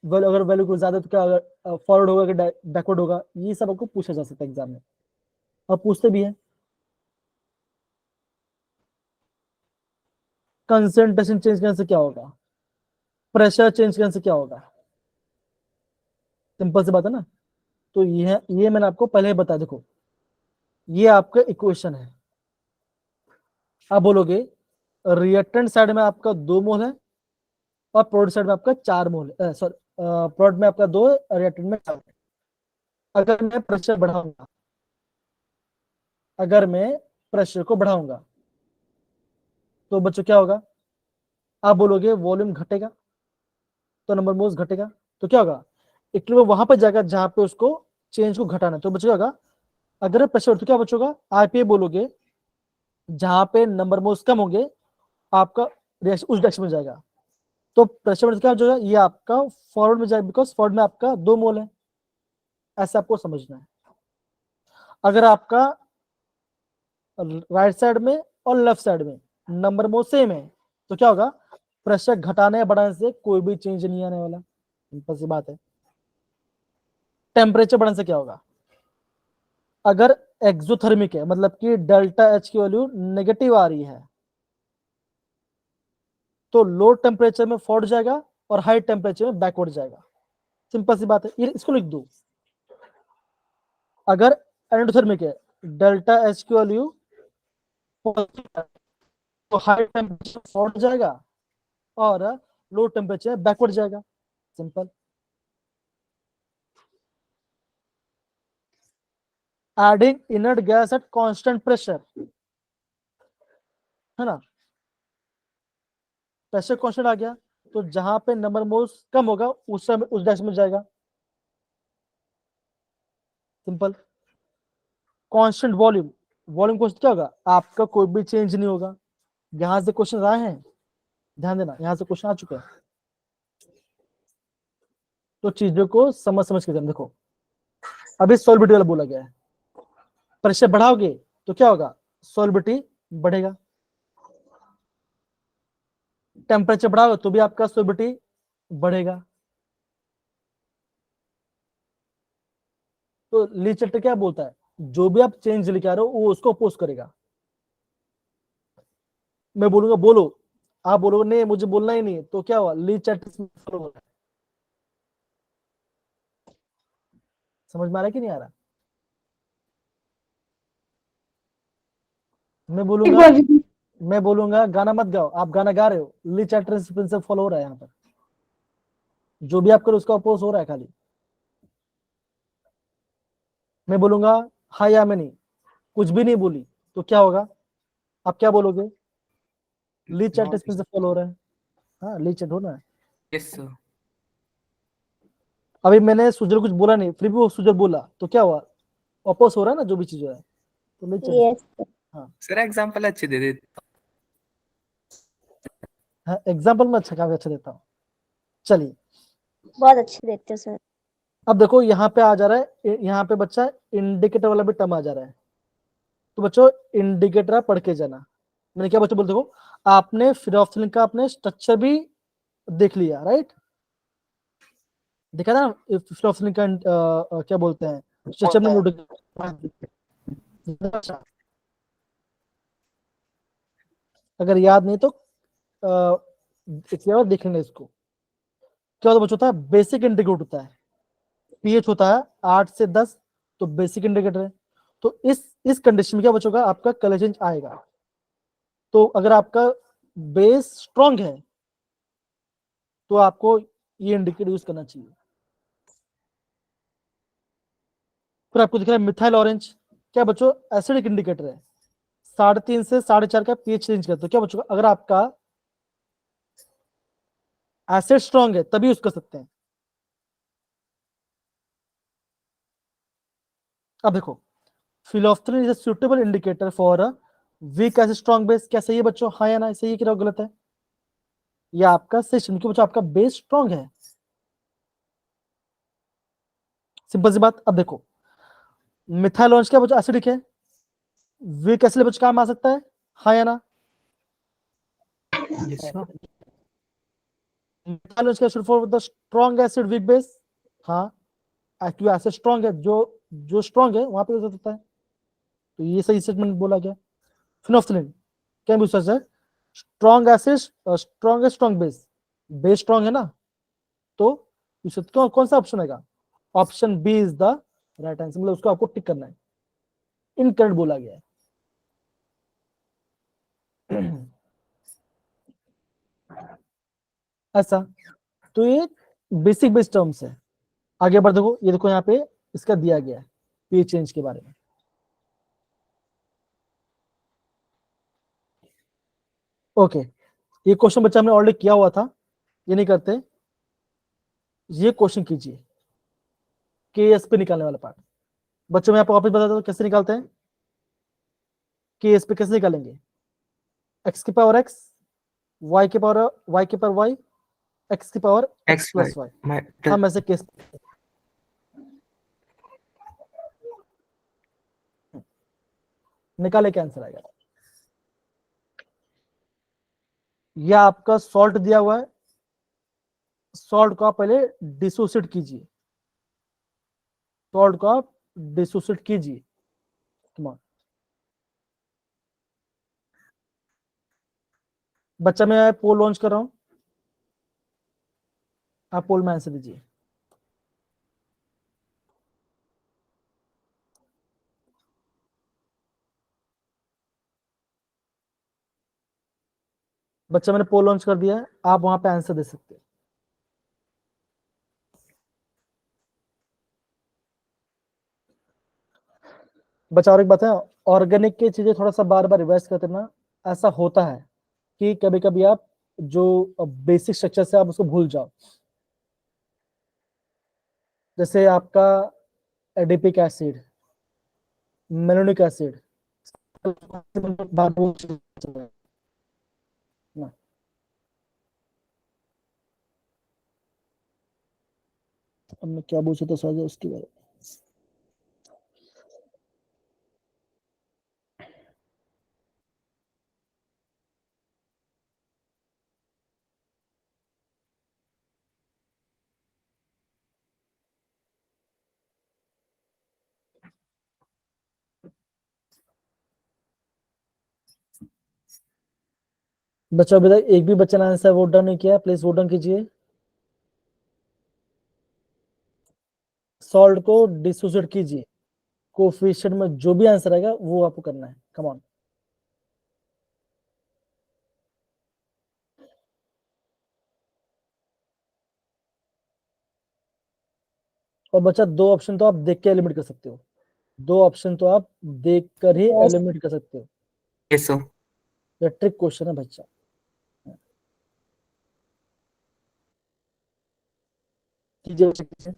अगर वैल्यू को ज्यादा तो क्या होगा, फॉरवर्ड होगा कि बैकवर्ड होगा, ये सब आपको पूछा जा सकता है एग्जाम में, और पूछते भी है। कंसंट्रेशन चेंज करने से क्या होगा, प्रेशर चेंज करने से क्या होगा, सिंपल सी बात है ना। तो ये मैंने आपको पहले ही बताया। देखो ये आपका इक्वेशन है। आप बोलोगे रिएक्टेंट साइड में आपका 2 मोल है और प्रोडक्ट साइड में आपका 4 मोल है, सॉरी प्रोडक्ट में आपका 2 है, रिएक्टेंट में 4 है। अगर मैं प्रेशर बढ़ाऊंगा, अगर मैं प्रेशर को बढ़ाऊंगा तो बच्चों क्या होगा, आप बोलोगे वॉल्यूम घटेगा तो नंबर मोल्स घटेगा, तो क्या होगा, इक्विलिब्रियम वहां पर जाएगा जहां पे उसको चेंज को घटाना है। तो बच्चों क्या होगा, अगर प्रेशर तो क्या बचोगा, आप ये बोलोगे जहां पे नंबर मोल्स कम होंगे आपका रिएक्शन उस डायरेक्शन में जाएगा। तो प्रेशर में क्या हो जाएगा, ये आपका फॉरवर्ड में जाएगा, बिकॉज फॉरवर्ड में आपका 2 मोल है, ऐसा आपको समझना है। अगर आपका राइट साइड में और लेफ्ट साइड में नंबर मोल सेम है तो क्या होगा, प्रेशर घटाने या बढ़ाने से कोई भी चेंज नहीं आने वाला, सिंपल सी बात है। टेम्परेचर बढ़ने से क्या होगा, अगर एक्सोथर्मिक है मतलब कि डेल्टा एच की वैल्यू नेगेटिव आ रही है तो लो टेम्परेचर में फॉरवर्ड जाएगा और हाई टेम्परेचर में बैकवर्ड जाएगा, सिंपल सी बात है। ये इसको लिख दो। अगर एंडोथर्मिक है, डेल्टा एच की वैल्यू तो हाई टेम्परेचर फॉरवर्ड जाएगा और लो टेम्परेचर बैकवर्ड जाएगा, simple. Adding inert gas at constant pressure, है ना, प्रेशर कांस्टेंट आ गया तो जहां पे नंबर मोल्स कम होगा उस समय उस डायरेक्शन में जाएगा, simple. Constant volume, volume constant क्या होगा, आपका कोई भी चेंज नहीं होगा। यहां से क्वेश्चन आए हैं, ध्यान देना, यहां से क्वेश्चन आ चुके हैं, तो चीजों को समझ समझ के करना। देखो अभी सॉल्युबिलिटी वाला बोला गया है, प्रेशर बढ़ाओगे तो क्या होगा, सॉल्युबिलिटी बढ़ेगा, टेम्परेचर बढ़ाओगे तो भी आपका सॉल्युबिलिटी बढ़ेगा। तो ली चैप्टर क्या बोलता है, जो भी आप चेंज लेके आ रहे हो वो उसको अपोज करेगा। मैं बोलूंगा बोलो, आप बोलोगे नहीं मुझे बोलना ही नहीं, तो क्या हुआ, ली चैप्टर फॉलो हो रहा है। समझ में आ रहा है कि नहीं आ रहा? मैं बोलूंगा मैं बोलूंगा गाना मत गाओ, आप गाना गा रहे हो, ली चैटर्स प्रिंसिपल फॉलो हो रहा है यहाँ पर, जो भी आप करो उसका अपोज हो रहा है खाली। मैं बोलूंगा हाँ या मैं नहीं, कुछ भी नहीं बोली तो क्या होगा? आप क्या बोलोगे? ली चैटर्स प्रिंसिपल फॉलो हो रहा है। हाँ, ली चैट होना है। Yes sir. अभी मैंने सुजल कुछ बोला नहीं, फिर भी वो सुजल बोला तो क्या हुआ? अपोज हो रहा है ना जो भी चीज हो रहा है, तो ली चैटर्स। यस सर एग्जांपल अच्छे दे दे। हाँ, एग्जाम्पल में अच्छा, काफी अच्छा देता हूँ। चलिए बहुत अच्छे देते हो सर। अब देखो यहाँ पे आ जा रहा है, यहाँ पे बच्चा इंडिकेटर वाला भी टर्म आ जा रहा है। तो बच्चों इंडिकेटर पढ़ के जाना। मैंने क्या बच्चों बोल, देखो आपने फिनोल्फथालीन का आपने स्ट्रक्चर भी देख लिया, राइट? देखा ना फिनोल्फथालीन का क्या बोलते हैं स्ट्रक्चर में नोट। अगर याद नहीं तो एक बार देख लेंगे इसको। क्या होता बच्चों, होता है बेसिक इंडिकेटर होता है, पीएच होता है 8 से 10, तो बेसिक इंडिकेटर है। तो इस कंडीशन में क्या बच्चों का आपका कलर चेंज आएगा। तो अगर आपका बेस स्ट्रांग है तो आपको ये इंडिकेटर यूज करना चाहिए। फिर आपको दिख रहा है मिथाइल ऑरेंज, क्या बच्चों एसिडिक इंडिकेटर है, 3.5 से 4.5 का पीएच चेंज करते हो। क्या बच्चों अगर आपका एसिड स्ट्रांग है तभी यूज कर सकते हैं। अब देखो phenolphthalein is a suitable indicator for a weak acid strong base. क्या सही है बच्चों? हाँ या ना? सही है कि गलत है? या आपका सेशन क्यों बच्चों आपका बेस स्ट्रांग है, सिंपल सी बात। अब देखो मिथाइल ऑरेंज क्या बच्चों एसिडिक है, वीक एसिड बच्चों काम आ सकता है, हाँ या ना? Yes sir. मिथाइल ऑरेंज क्या for the strong acid weak base, हाँ एक्टिव एसिड स्ट्रांग है, जो जो स्ट्रांग है वहां पे हो सकता है। तो ये सही स्टेटमेंट बोला गया। फिनोल्फथालीन क्या भी सच है, strong acid strong base, base strong है ना, तो कौन सा ऑप्शन आएगा? Option B is the right answer, मतलब उसको आपको टिक करना है। इनकरेक्ट बोला गया है। ऐसा, तो ये बेसिक बेस टर्म्स है। आगे बढ़ देखो, ये देखो यहाँ पे इसका दिया गया है पीएच चेंज के बारे में। ओके, ये क्वेश्चन बच्चा हमने ऑलरेडी किया हुआ था, ये नहीं करते। ये क्वेश्चन कीजिए केएस पे निकालने वाला पार्ट। बच्चों में आपको वापस बता दो कैसे निकालते हैं। केएस पे कैसे निकालेंगे? एक्स की पावर एक्स, वाई के पावर वाई, एक्स की power X X plus Y. मैं हम ऐसे केस निकाले, क्या आंसर आएगा? यह आपका सॉल्ट दिया हुआ है, सॉल्ट को आप पहले डिसोसिएट कीजिए, सॉल्ट को आप डिसोसिएट कीजिए। बच्चा मैं पोल लॉन्च कर रहा हूं, आप पोल में आंसर दीजिए। बच्चा मैंने पोल लॉन्च कर दिया है, आप वहां पे आंसर दे सकते हैं। बच्चा और एक बात है, ऑर्गेनिक की चीजें थोड़ा सा बार बार रिवाइज करते ना। ऐसा होता है कि कभी कभी आप जो बेसिक स्ट्रक्चर से आप उसको भूल जाओ, जैसे आपका एडिपिक एसिड, मेलोनिक एसिड, अब मैं क्या पूछा था सर उसके बारे में। बच्चों अभी तक एक भी बच्चा ने आंसर वोट डाउन नहीं किया, प्लीज वोट डाउन कीजिए। सॉल्व को डिसोसिएट कीजिए, कोफिशिएंट में जो भी आंसर आएगा वो आपको करना है। Come on. और बच्चा दो ऑप्शन तो आप देख के एलिमिनेट कर सकते हो, दो ऑप्शन तो आप देख कर ही Yes. एलिमिनेट कर सकते हो। Yes sir. ये ट्रिक क्वेश्चन है बच्चा। कीजिए बच्चा, कीजिए।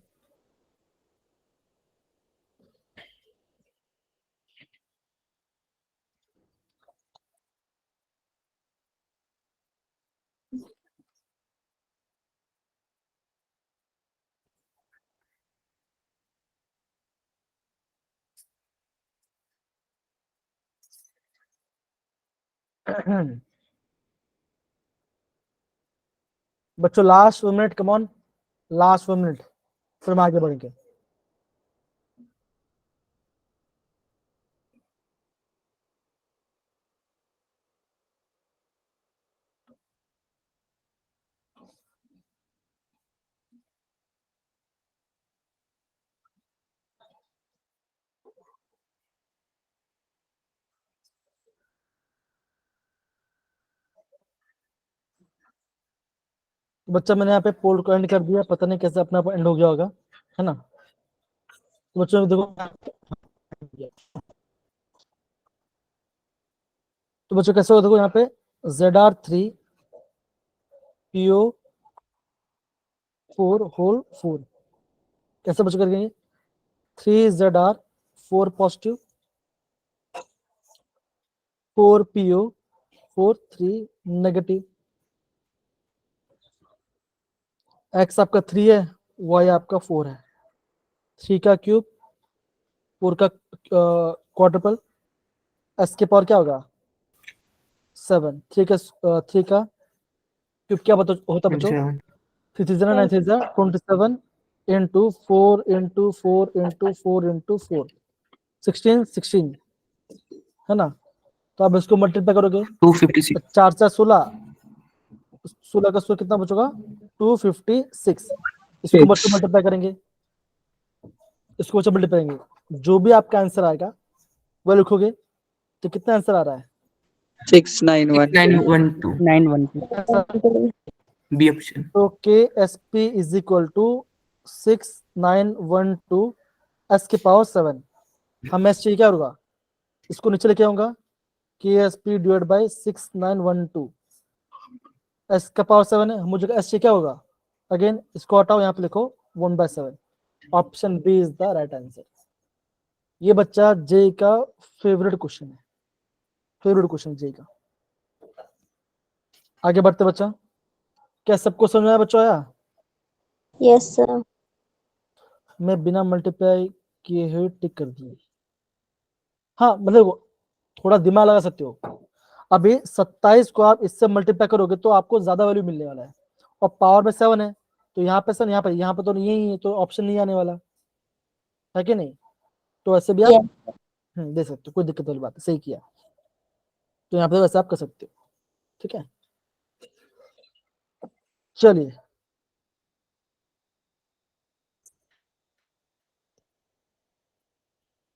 बच्चों last 1 minute, come on, last 1 minute, फिर हम आगे बढ़ेंगे। तो बच्चा मैंने यहाँ पे पोल को एंड कर दिया, पता नहीं कैसे अपना एंड हो गया होगा, है ना। तो बच्चों देखो, तो बच्चों कैसे हो, देखो यहाँ पे ZR3 PO4 होल 4, कैसे बच्चों करेंगे, 3ZR4 positive, 4PO4 3 negative, x आपका 3 है, y आपका 4 है, 3 का क्यूब, 4 का क्वाड्रुपल, s के पावर क्या होगा 7, 3 का क्यूब क्या होता बच्चों, 3 3 9 3 27 into 4 into 4 into 4 into 4 16 है ना। तो आप इसको मल्टीप्लाई करोगे, 256। 4 4 16, 16 का 16 कितना बचेगा 256। इसको बच्चों मल्टीप्लाई करेंगे, इसको बच्चों मल्टीप्लाई करेंगे, जो भी आपका आंसर आएगा वो लिखोगे। तो कितना आंसर आ रहा है 6912 912 बी ऑप्शन। तो KSP is equal to 6912 s के पावर 7। हम s चाहिए क्या होगा, इसको नीचे लेके आऊंगा, KSP डिवाइड बाय 6912, s का पावर 7 है, मुझे s चाहिए क्या होगा, अगेन इसको हटाओ, यहाँ पे लिखो 1/7। Option B is the right answer. ये बच्चा जे का फेवरेट क्वेश्चन है, फेवरेट क्वेश्चन जे का। आगे बढ़ते बच्चा, क्या सबको समझ में आया बच्चों, आया। Yes, sir. मैं बिना मल्टीप्लाई किए हुए टिक कर दिए। हाँ मतलब थोड़ा दिमाग लगा सकते हो, अभी 27 को आप इससे मल्टीप्लाई करोगे तो आपको ज्यादा वैल्यू मिलने वाला है, और पावर में 7 है, तो यहाँ पे सर, यहाँ पे तो यही है, तो ऑप्शन नहीं आने वाला है कि नहीं। तो ऐसे भी आप Yes. दे सकते हो, कोई दिक्कत वाली बात है, सही किया। तो यहाँ पे वैसे आप कर सकते हो, ठीक है। चलिए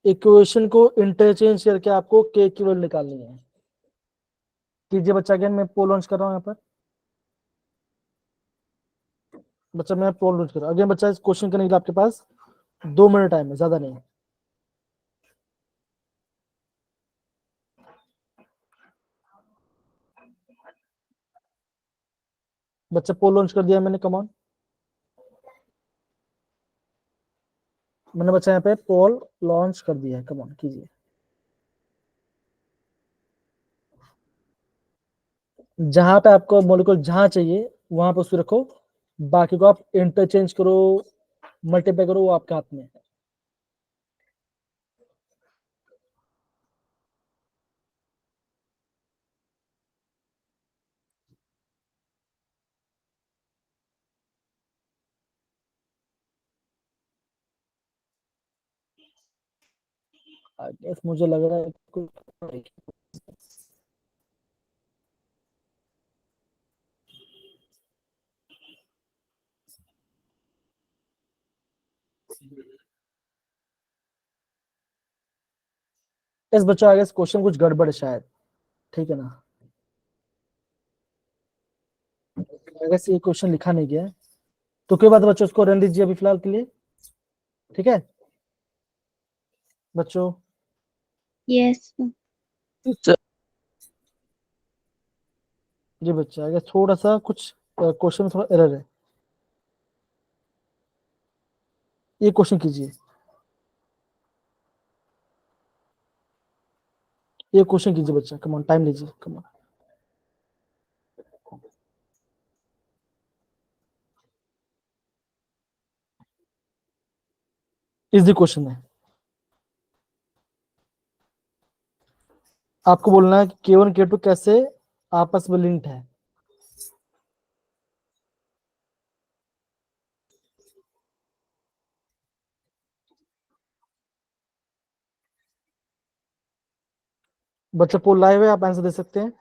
इक्वेशन को इंटरचेंज करके आपको के की वैल्यू निकालनी है। कीजिए बच्चा, अगेन मैं पोल लॉन्च कर रहा हूँ यहाँ पर। बच्चा मैं पोल लॉन्च कर रहा हूँ अगेन। बच्चा इस क्वेश्चन करने के लिए आपके पास 2 मिनट टाइम है, ज्यादा नहीं। बच्चा पोल लॉन्च कर दिया मैंने, कमान। मैंने बच्चा यहाँ पे पोल लॉन्च कर दिया है, कमान कीजिए। जहां पे आपको मॉलिक्यूल जहां चाहिए वहां पे उसको रखो, बाकी को आप इंटरचेंज करो, मल्टीप्लाई करो, वो आपके हाथ में है। I guess मुझे लग रहा है इस बच्चों आगे क्वेश्चन कुछ गड़बड़ है शायद, ठीक है ना। अगर ये क्वेश्चन लिखा नहीं गया है तो कोई बात बच्चों, उसको रहने दीजिए अभी फिलहाल के लिए, ठीक है बच्चों। Yes. जी बच्चा, अगर थोड़ा सा कुछ क्वेश्चन में थोड़ा एरर है, ये क्वेश्चन कीजिए, ये क्वेश्चन कीजिए बच्चा, कम ऑन टाइम लीजिए, कम ऑन। इजी क्वेश्चन है, आपको बोलना है कि K1 K2 कैसे आपस में लिंक्ड है। बच्चा पोल लाइव है, आप आंसर दे सकते हैं।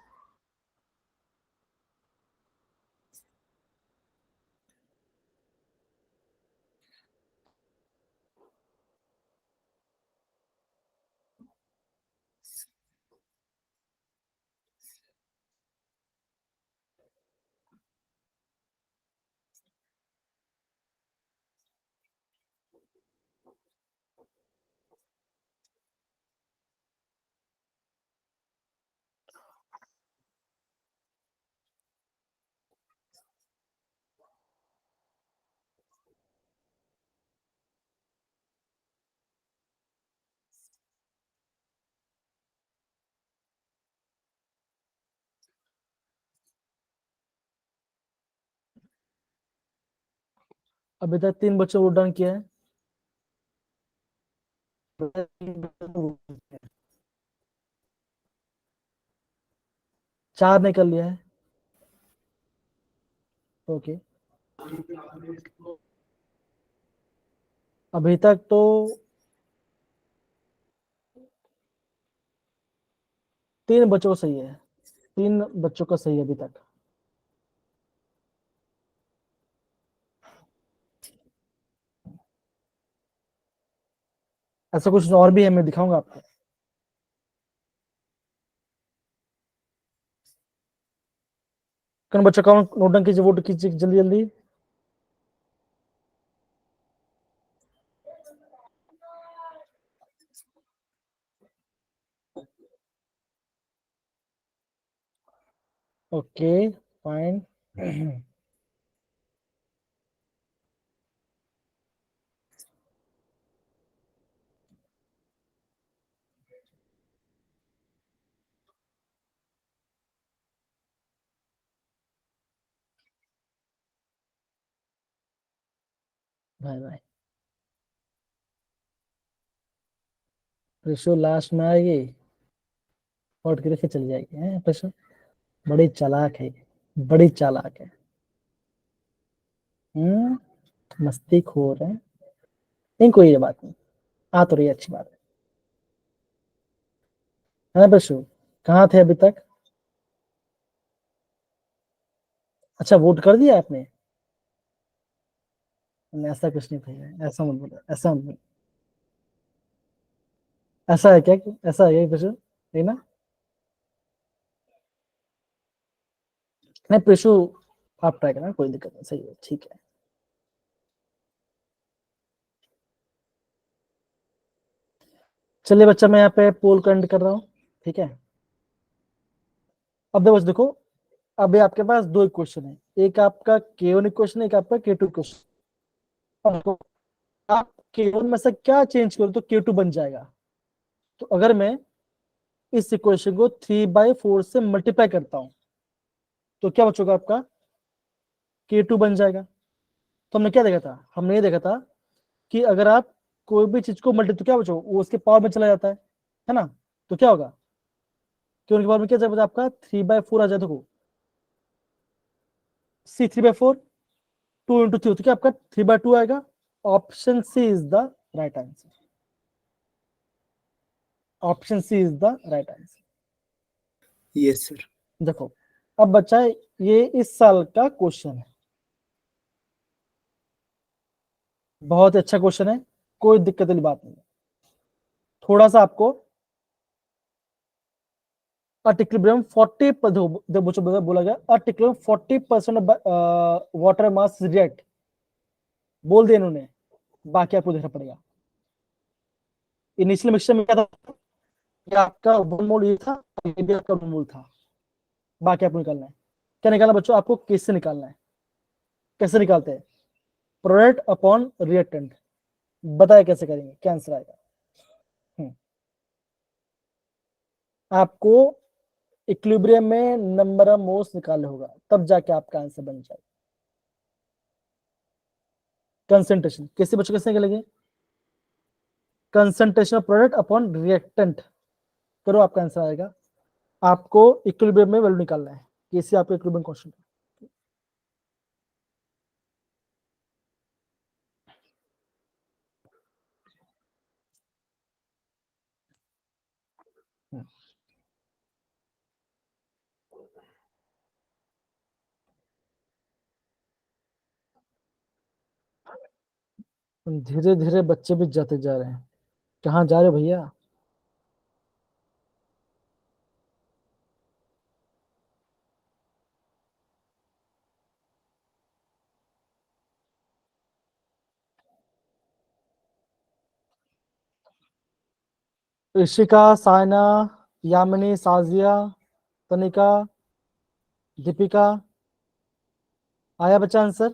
अभी तक 3 बच्चों को डन किया है, 4 ने कर लिया है, ओके। अभी तक तो 3 बच्चों को सही है, 3 बच्चों का सही है अभी तक। ऐसा कुछ और भी है, मैं दिखाऊंगा आपको। कौन बच्चा कौन नोट डाउन कीजिए, वोट कीजिए जल्दी जल्दी। Okay fine. Bye bye. प्रेशो लास्ट में आएगी और करके चली जाएगी, हैं प्रेशो, बड़ी चालाक है, बड़ी चालाक है। मस्ती खोर है, नहीं कोई ये बात नहीं, आ तो रही है, अच्छी बात है ना प्रेशो। कहाँ थे अभी तक? अच्छा वोट कर दिया आपने? नहीं, ऐसा कुछ नहीं भैया, ऐसा मत बोलो, ऐसा मत बोलो। ऐसा है क्या, ऐसा है क्या प्रेशो, है ना? नहीं प्रेशो, आप ट्राई करना, कोई दिक्कत नहीं, सही है, ठीक है। चलिए बच्चा, मैं यहाँ पे पोल करंट कर रहा हूँ, ठीक है। अब देखो देखो, अभी आपके पास 2 इक्वेशन है, एक आपका K1 इक्वेशन है, एक आपका K2 इक्वेशन। आप K1 में से क्या चेंज करो तो K2 बन जाएगा। तो अगर मैं इस इक्वेशन को 3/4 से मल्टीप्लाई करता हूं तो क्या बचेगा आपका? K2 बन जाएगा। तो हमने क्या देखा था? हमने ये देखा था कि अगर आप कोई भी चीज को मल्टी तो क्या बचोगा, वो उसके पावर में चला जाता है ना। तो क्या होगा, K1 के पावर में क्या जाएगा आपका? 3/4 आ जाए। देखो सी 3/4, 2 × 3 तो क्या आपका 3/2 आएगा। Option C is the right answer, option C is the right answer. Yes sir. देखो अब बच्चा, ये इस साल का क्वेश्चन है, बहुत अच्छा क्वेश्चन है, कोई दिक्कत वाली बात नहीं है। थोड़ा सा आपको at equilibrium 40 देखो बच्चों बोला गया at equilibrium 40% water mass react, बोल दिया इन्होंने, बाकी आपको देखना पड़ेगा। इनिशियल मिक्सचर में क्या था, ये आपका 1 मोल ये था, ये भी आपका 1 मोल था, बाकी आपको निकालना है। क्या निकालना बच्चों, आपको कैसे निकालना है, कैसे निकालते हैं, प्रोडक्ट अपॉन रिएक्टेंट, बताया कैसे करेंगे, क्या आंसर आएगा। आपको इक्विलिब्रियम में नंबर ऑफ मोल्स निकालना होगा, तब जाके आपका आंसर बन जाएगा। कंसंट्रेशन कैसे बच्चों, कैसे निकलेंगे, concentration of product upon reactant करो, आपका आंसर आएगा। आपको इक्विलिब्रियम में वैल्यू निकालना है, कैसे आपको इक्विलिब्रियम क्वेश्चन। धीरे धीरे बच्चे भी जाते जा रहे हैं, कहाँ जा रहे हो भैया। ऋषिका, सायना, यामिनी, साजिया, तनिका, दीपिका, आया बच्चा आंसर।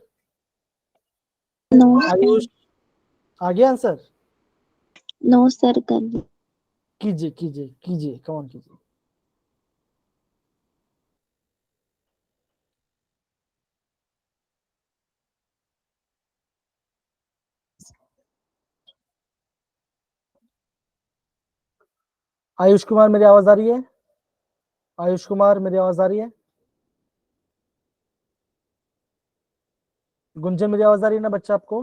नो आयुष आ गया आंसर, नो सर कर दी। कीजिए कीजिए कीजिए, कौन कीजिए। आयुष कुमार मेरी आवाज आ रही है, आयुष कुमार मेरी आवाज आ रही है, गुंजन मेरी आवाज आ रही है ना बच्चा आपको,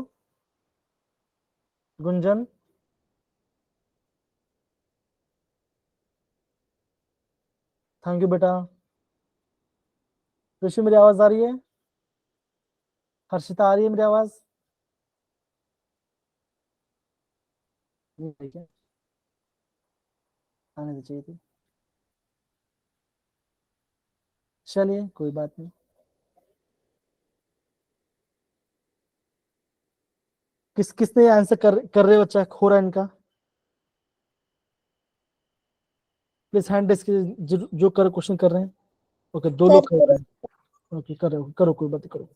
गुंजन, थैंक यू बेटा। ऋषि मेरी आवाज आ रही है, हर्षिता आ रही है मेरी आवाज, नहीं क्या आने तो चाहिए थी, चलिए कोई बात नहीं। किसने आंसर कर रहे हो बच्चा, हो रहा है इनका, प्लीज हैंड रेस जो कर क्वेश्चन कर रहे हैं। ओके, 2 लोग कर रहे हैं, ओके करो करो, कोई बात नहीं, करो।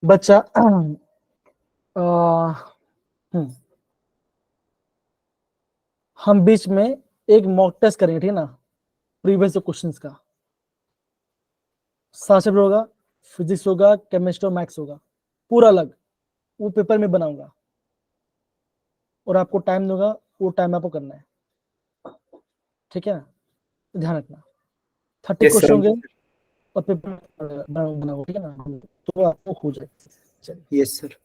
बच्चा हम्म, हम बीच में एक मॉक टेस्ट करेंगे, ठीक है ना, प्रीवियस क्वेश्चंस का। साक्षर होगा, फिजिक्स होगा, केमिस्ट्री और मैथ्स होगा, पूरा अलग, वो पेपर में बनाऊंगा और आपको टाइम दूंगा, वो टाइम आपको करना है, ठीक है ना, ध्यान रखना। 30 Yes, क्वेश्चन sir. होंगे और पेपर बनाओ, ठीक है ना, तो आपको हो जाए। चलिए यस सर।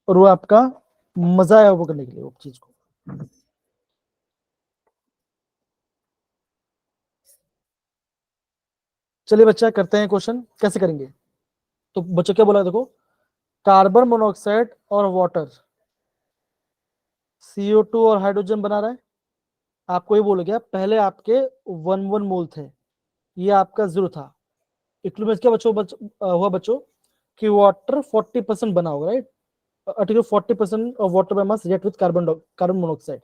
और वो आपका मजा आया वो करने के लिए, वो चीज को। चलिए बच्चा करते हैं क्वेश्चन, कैसे करेंगे। तो बच्चों क्या बोला, देखो, कार्बन मोनोऑक्साइड और वाटर, CO2 और हाइड्रोजन बना रहा है। आपको ये बोल गया, पहले आपके 1 मोल थे, ये आपका 0 था। इक्विलिब्रियम क्या हुआ बच्चों कि वाटर 40% बना होगा, right, 40% of water by mass react with carbon monoxide,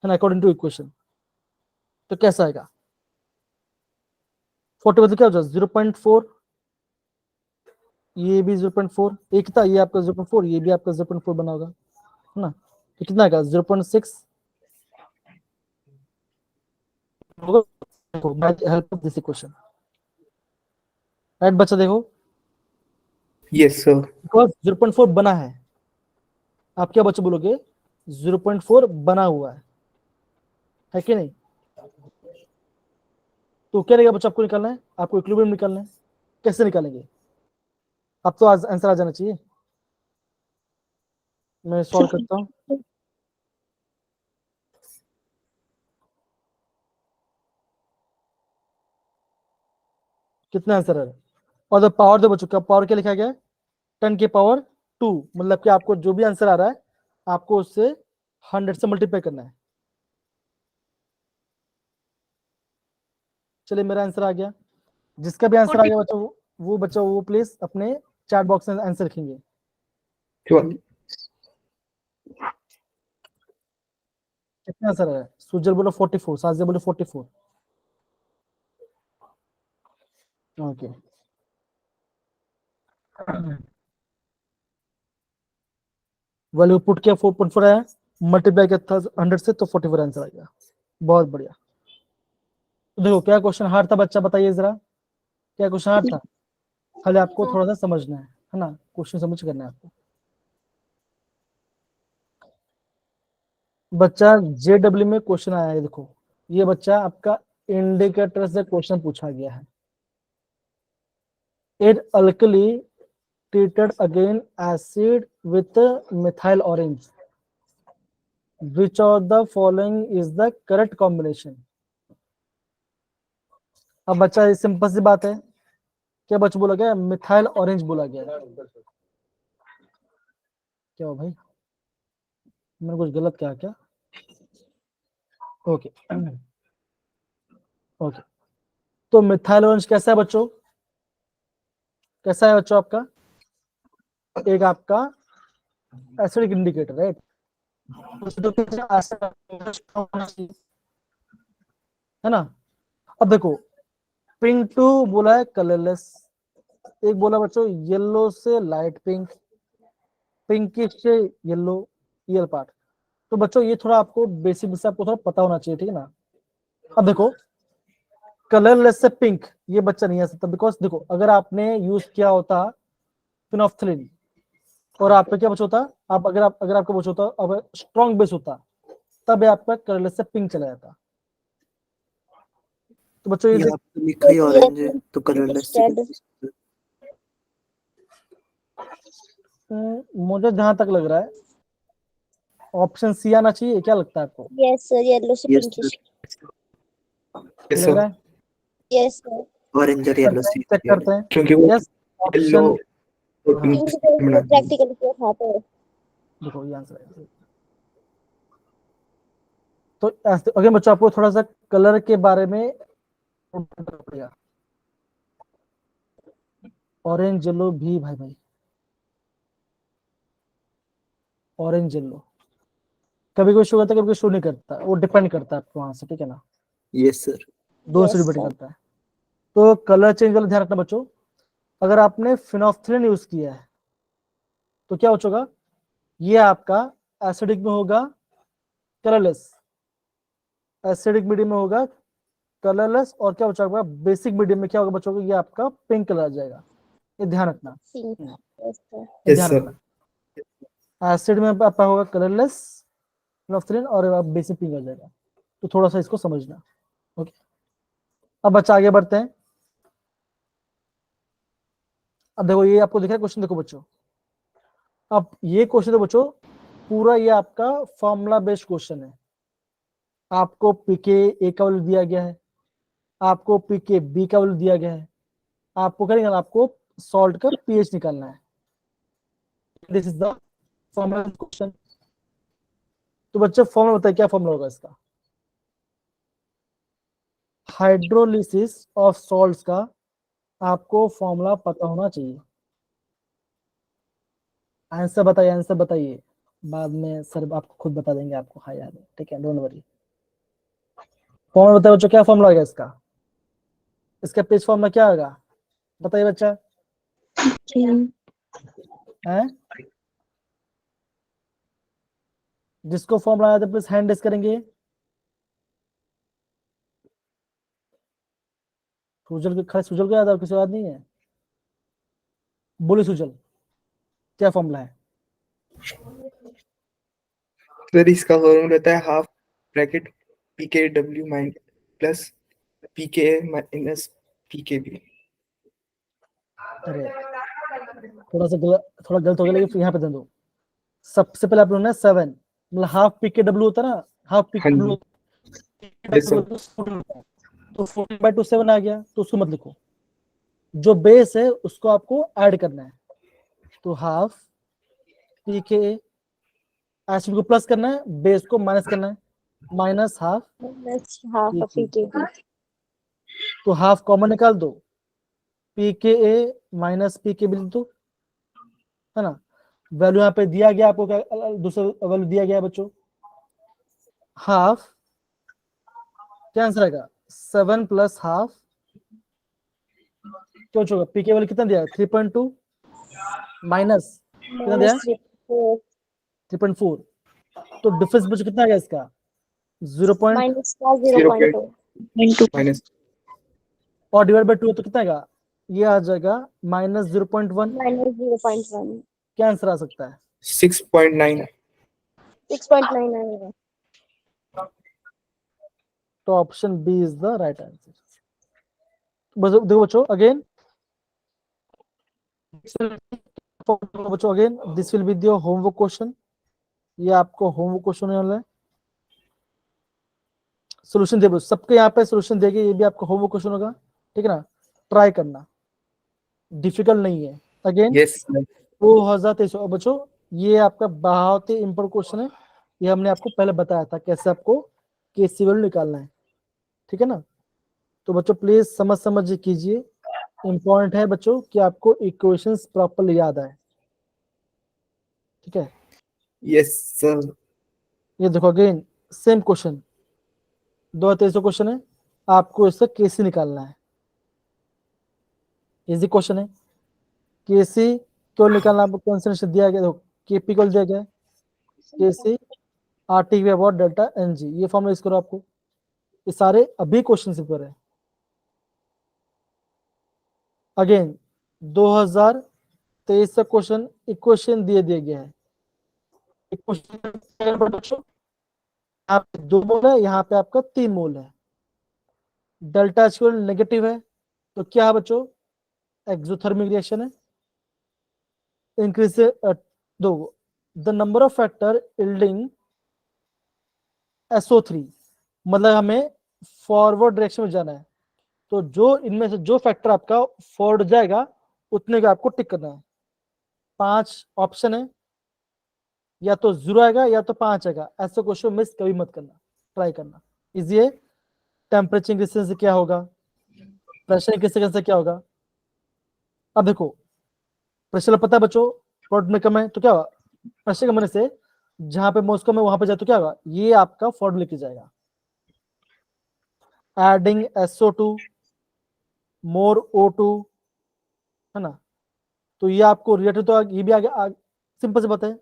है ना, अकॉर्डिंग टू इक्वेशन। तो कैसा आएगा, 40% क्या हो जाएगा 0.4, ये भी 0.4, एक था ये आपका 0.4, ये भी आपका 0.4 बना होगा, है ना, तो कितना आएगा 0.6 होगा, help of this equation, right बच्चा। देखो Yes, sir. बिकॉज 0.4 बना है, आप क्या बच्चे बोलोगे, 0.4 बना हुआ है कि नहीं। तो क्या रहेगा बच्चा, आपको निकालना है, आपको इक्विलिब्रियम निकालना है, कैसे निकालेंगे, अब तो आज आंसर आ जाना चाहिए। मैं सॉल्व करता हूँ। कितना आंसर है? और द पावर दो बच्चों, क्या पावर क्या लिखा गया है? 10 की पावर 2, मतलब कि आपको जो भी आंसर आ रहा है आपको उससे 100 से मल्टीप्लाई करना है। चलिए मेरा आंसर आ गया। जिसका भी आंसर आ गया बच्चों वो बच्चा वो प्लीज अपने चैट बॉक्स में आंसर लिखेंगे। Sure. कितना आंसर है? सुजल बोलो 44, साजिद बोलो 44। ओके, वैल्यू पुट किया 4.4 आया, मल्टीप्लाई किया था 100 से तो 44 आंसर आ गया। बहुत बढ़िया। तो देखो क्या क्वेश्चन हार्ड था बच्चा, बताइए जरा क्या क्वेश्चन हार्ड था? खाली आपको थोड़ा सा समझना है ना, क्वेश्चन समझ करना है आपको। बच्चा जेडब्ल्यू में क्वेश्चन आया है, देखो ये बच्चा आपका इंडिकेटर से क्वेश्चन पूछा गया है। Add alkali treated again acid with methyl orange, which of the following is the correct combination? अब बच्चा ये सिंपल सी बात है, क्या बच्चा बोला गया? मिथाइल ऑरेंज बोला गया। क्या हो भाई, मैंने कुछ गलत कहा क्या? ओके ओके, तो मिथाइल ऑरेंज कैसा है बच्चों? कैसा है बच्चों आपका? एक आपका एसिडिक इंडिकेटर, राइट? है ना? अब देखो पिंक टू बोला है कलरलेस, एक बोला बच्चों येलो से लाइट पिंक, पिंकिश से येलो, ये पार्ट। तो बच्चों ये थोड़ा आपको बेसिक से आपको थोड़ा पता होना चाहिए, ठीक है ना? अब देखो कलरलेस से पिंक ये बच्चा नहीं आ सकता, बिकॉज देखो अगर आपने यूज किया होता फिनोफ्थलीन और आप पे क्या बचा होता, आप अगर आपको बचा होता अब स्ट्रॉन्ग बेस होता तब आपका कलरलेस से पिंक चला जाता। तो बच्चों ये यहाँ पे लिखा ही ऑरेंज है तो कलरलेस मुझे जहां तक लग रहा है ऑप्शन सी आना चाहिए, क्या लगता है आपको? यस सर, येलो से यस पिंकिश। Yes, लग रहा sir. है? यस सर, ऑरेंज और येलो से चेक करते हैं। क्योंकि वो यस येलो ऑप्शन, और हाँ पिंक प्रैक्टिकल किया था तो देखो ये आंसर है। तो अगर बच्चों आपको थोड़ा सा कलर के बारे में पड़ेगा, ऑरेंज येलो भी भाई भाई, ऑरेंज येलो कभी कोई शो करता है कभी कोई शो नहीं करता, वो डिपेंड करता है आपको वहां से, ठीक है ना? Yes sir. दोनों से यस डिपेंड सर, करता है। तो कलर चेंज वाला ध्यान रखना बच्चों। अगर आपने फिनोफ्थलीन यूज किया है तो क्या होगा? ये आपका एसिडिक में होगा कलरलेस, एसिडिक मीडियम में होगा कलरलेस, और क्या बचा होगा बेसिक मीडियम में क्या होगा बच्चों? ये आपका पिंक कलर आ जाएगा। ये ध्यान रखना, पिंक। यस सर, ये Yes, ध्यान sir. रखना। एसिड में आपका होगा कलरलेस फिनोफ्थलीन और आप बेसिक पिंक आ जाएगा। तो थोड़ा सा इसको समझना। ओके, अब बच्चा आगे बढ़ते हैं। अब देखो ये आपको दिख रहा है क्वेश्चन, देखो बच्चों अब ये क्वेश्चन तो बच्चों पूरा ये आपका फॉर्मूला बेस्ड क्वेश्चन है। आपको पीके ए का वैल्यू दिया गया है, आपको पीके बी का वैल्यू दिया गया है, आपको क्या निकालना, आपको सॉल्ट का पीएच निकालना है। This is the formula question. तो बच्चे फॉर्मूला बताइए क्या फॉर्मूला होगा इसका? हाइड्रोलिसिस ऑफ सॉल्ट्स का आपको फॉर्मूला पता होना चाहिए। आंसर बताइए, आंसर बताइए, बाद में सर आपको खुद बता देंगे, आपको हाँ याद है, ठीक है, डोंट वरी। फॉर्मूला बताइए बच्चों, क्या फॉर्मूला होगा इसका? इसका पेज फॉर्मूला क्या होगा बताइए बच्चा है? जिसको फॉर्मूला आया था प्लीज हैंड रेस करेंगे। सुजल के खाली सुजल को याद है और किसी को याद नहीं है? बोले सुजल क्या फॉर्मूला है? सर इसका फॉर्मूला रहता है half bracket PKW minus plus PKA minus PKB। अरे थोड़ा गलत हो गया, लेकिन फिर यहाँ पे ध्यान दो। सबसे पहले आप लोगों ने 7 मतलब हाफ PKW होता है ना, हाफ हाँ जी। PKW Yes, sir. तो 14/2 7 आ गया, तो उसको मत लिखो, जो बेस है उसको आपको ऐड करना है, तो हाफ PKA एसिड को प्लस करना है, बेस को माइनस करना है, minus half, minus half of PK। PKB. तो हाफ कॉमन निकाल दो, PKA माइनस PKB लिख दो, है ना। वैल्यू यहाँ पे दिया गया आपको, क्या दूसरा वैल्यू दिया गया है बच्चों, हाफ, क्या आंसर आएगा 7 प्लस हाफ, क्या होगा PK वैल्यू कितना दिया है 3.2 माइनस कितना दिया है Minus 3.4. 3.4, तो डिफरेंस बच्चों कितना आ गया इसका 0. Minus का 0.2. Minus. और डिवाइड बाय 2 तो कितना आएगा, ये आ जाएगा माइनस 0.1, Minus 0.1. क्या आंसर आ सकता है 6.9. 6.9 आएगा. तो option B is the right answer. देखो बच्चों अगेन, बच्चों again this will be your homework question, ये आपको होमवर्क क्वेश्चन होने वाला है। सोल्यूशन दे, सबके यहाँ पे सोल्यूशन देगी, ये भी आपका होमवर्क क्वेश्चन होगा, ठीक है ना, ट्राई करना, डिफिकल्ट नहीं है। Again Yes, sir. 2023 बच्चों, ये आपका बहुत ही इंपॉर्टेंट क्वेश्चन है, ये हमने आपको पहले बताया था कैसे आपको केसी वैल्यू निकालना है, ठीक है ना। तो बच्चों प्लीज समझ कीजिए, इंपॉर्टेंट है बच्चों कि आपको इक्वेशंस प्रॉपर्ली याद आए, ठीक है। Yes, sir. ये देखो अगेन सेम क्वेश्चन, 2023 क्वेश्चन है, आपको इससे केसी निकालना है, इजी क्वेश्चन है। केसी क्यों निकालना, आपको कंसेंट्रेशन दिया गया, देखो केपी को दिया गया है, KC RT V about delta ng, ये फॉर्मूला यूज करो आपको, ये सारे अभी क्वेश्चन पेपर है। अगेन 2023 का क्वेश्चन इक्वेशन दिए गया है, इक्वेशन यहाँ पे 2 मोल है, यहाँ पे आपका 3 मोल है, डेल्टा एच नेगेटिव है, तो क्या है बच्चों एक्सोथर्मिक रिएक्शन है, इंक्रीज दो the number of factor yielding SO3, मतलब हमें फॉरवर्ड डायरेक्शन में जाना है, तो जो इनमें से जो फैक्टर आपका फॉरवर्ड जाएगा उतने का आपको टिक करना है। 5 ऑप्शन है, या तो 0 आएगा या तो 5 आएगा, ऐसे क्वेश्चन मिस कभी मत करना, ट्राई करना, इजी है। टेम्परेचर इंक्रीज से क्या होगा, प्रेशर इंक्रीज से क्या होगा, अब देखो प्रेशर पता है बच्चों फॉरवर्ड में कम है, तो क्या होगा प्रेशर कम होने से जहां पे मोल्स कम है वहां पे जाए तो क्या होगा, ये आपका फॉरवर्ड लेके जाएगा। एडिंग SO2 मोर O2, है ना, तो ये आपको रिलेटेड, तो ये भी आगे सिंपल से बात है,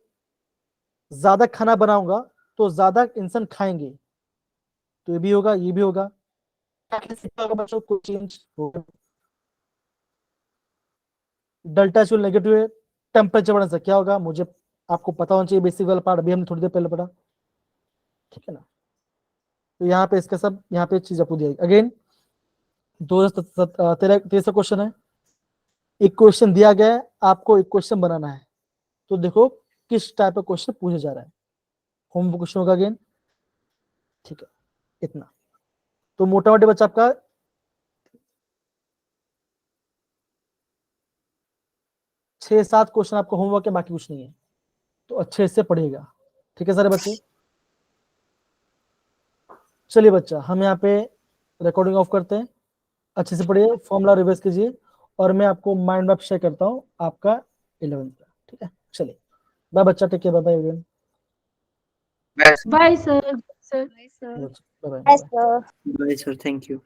ज्यादा खाना बनाऊंगा तो ज्यादा इंसान खाएंगे, तो ये भी होगा ये भी होगा, बच्चों को चेंज होगा। डेल्टा एच नेगेटिव है, टेम्परेचर बढ़ने से क्या होगा, मुझे आपको पता होना चाहिए, बेसिक वाला पार्ट अभी हमने थोड़ी देर पहले पढ़ा, ठीक है ना। तो यहाँ पे इसका सब यहाँ पे चीज आपको दिया अगेन 2023 का क्वेश्चन है, इक्वेशन दिया गया है, आपको इक्वेशन बनाना है, तो देखो किस टाइप का क्वेश्चन पूछा जा रहा है, होमवर्क क्वेश्चन होगा अगेन, ठीक है इतना। तो मोटा मोटी बच्चा आपका 6-7 क्वेश्चन आपका होमवर्क है, बाकी कुछ नहीं है, तो अच्छे से पढ़िएगा, ठीक है सारे बच्चे। चलिए बच्चा हम यहाँ पे रिकॉर्डिंग ऑफ करते हैं, अच्छे से पढ़िए, फॉर्मूला रिवाइज कीजिए, और मैं आपको माइंड मैप शेयर करता हूँ आपका 11th का, ठीक है। चलिए बाय बच्चा, take care, bye bye everyone, bye sir. Bye bye. Yes, sir. Bye, sir. Thank you.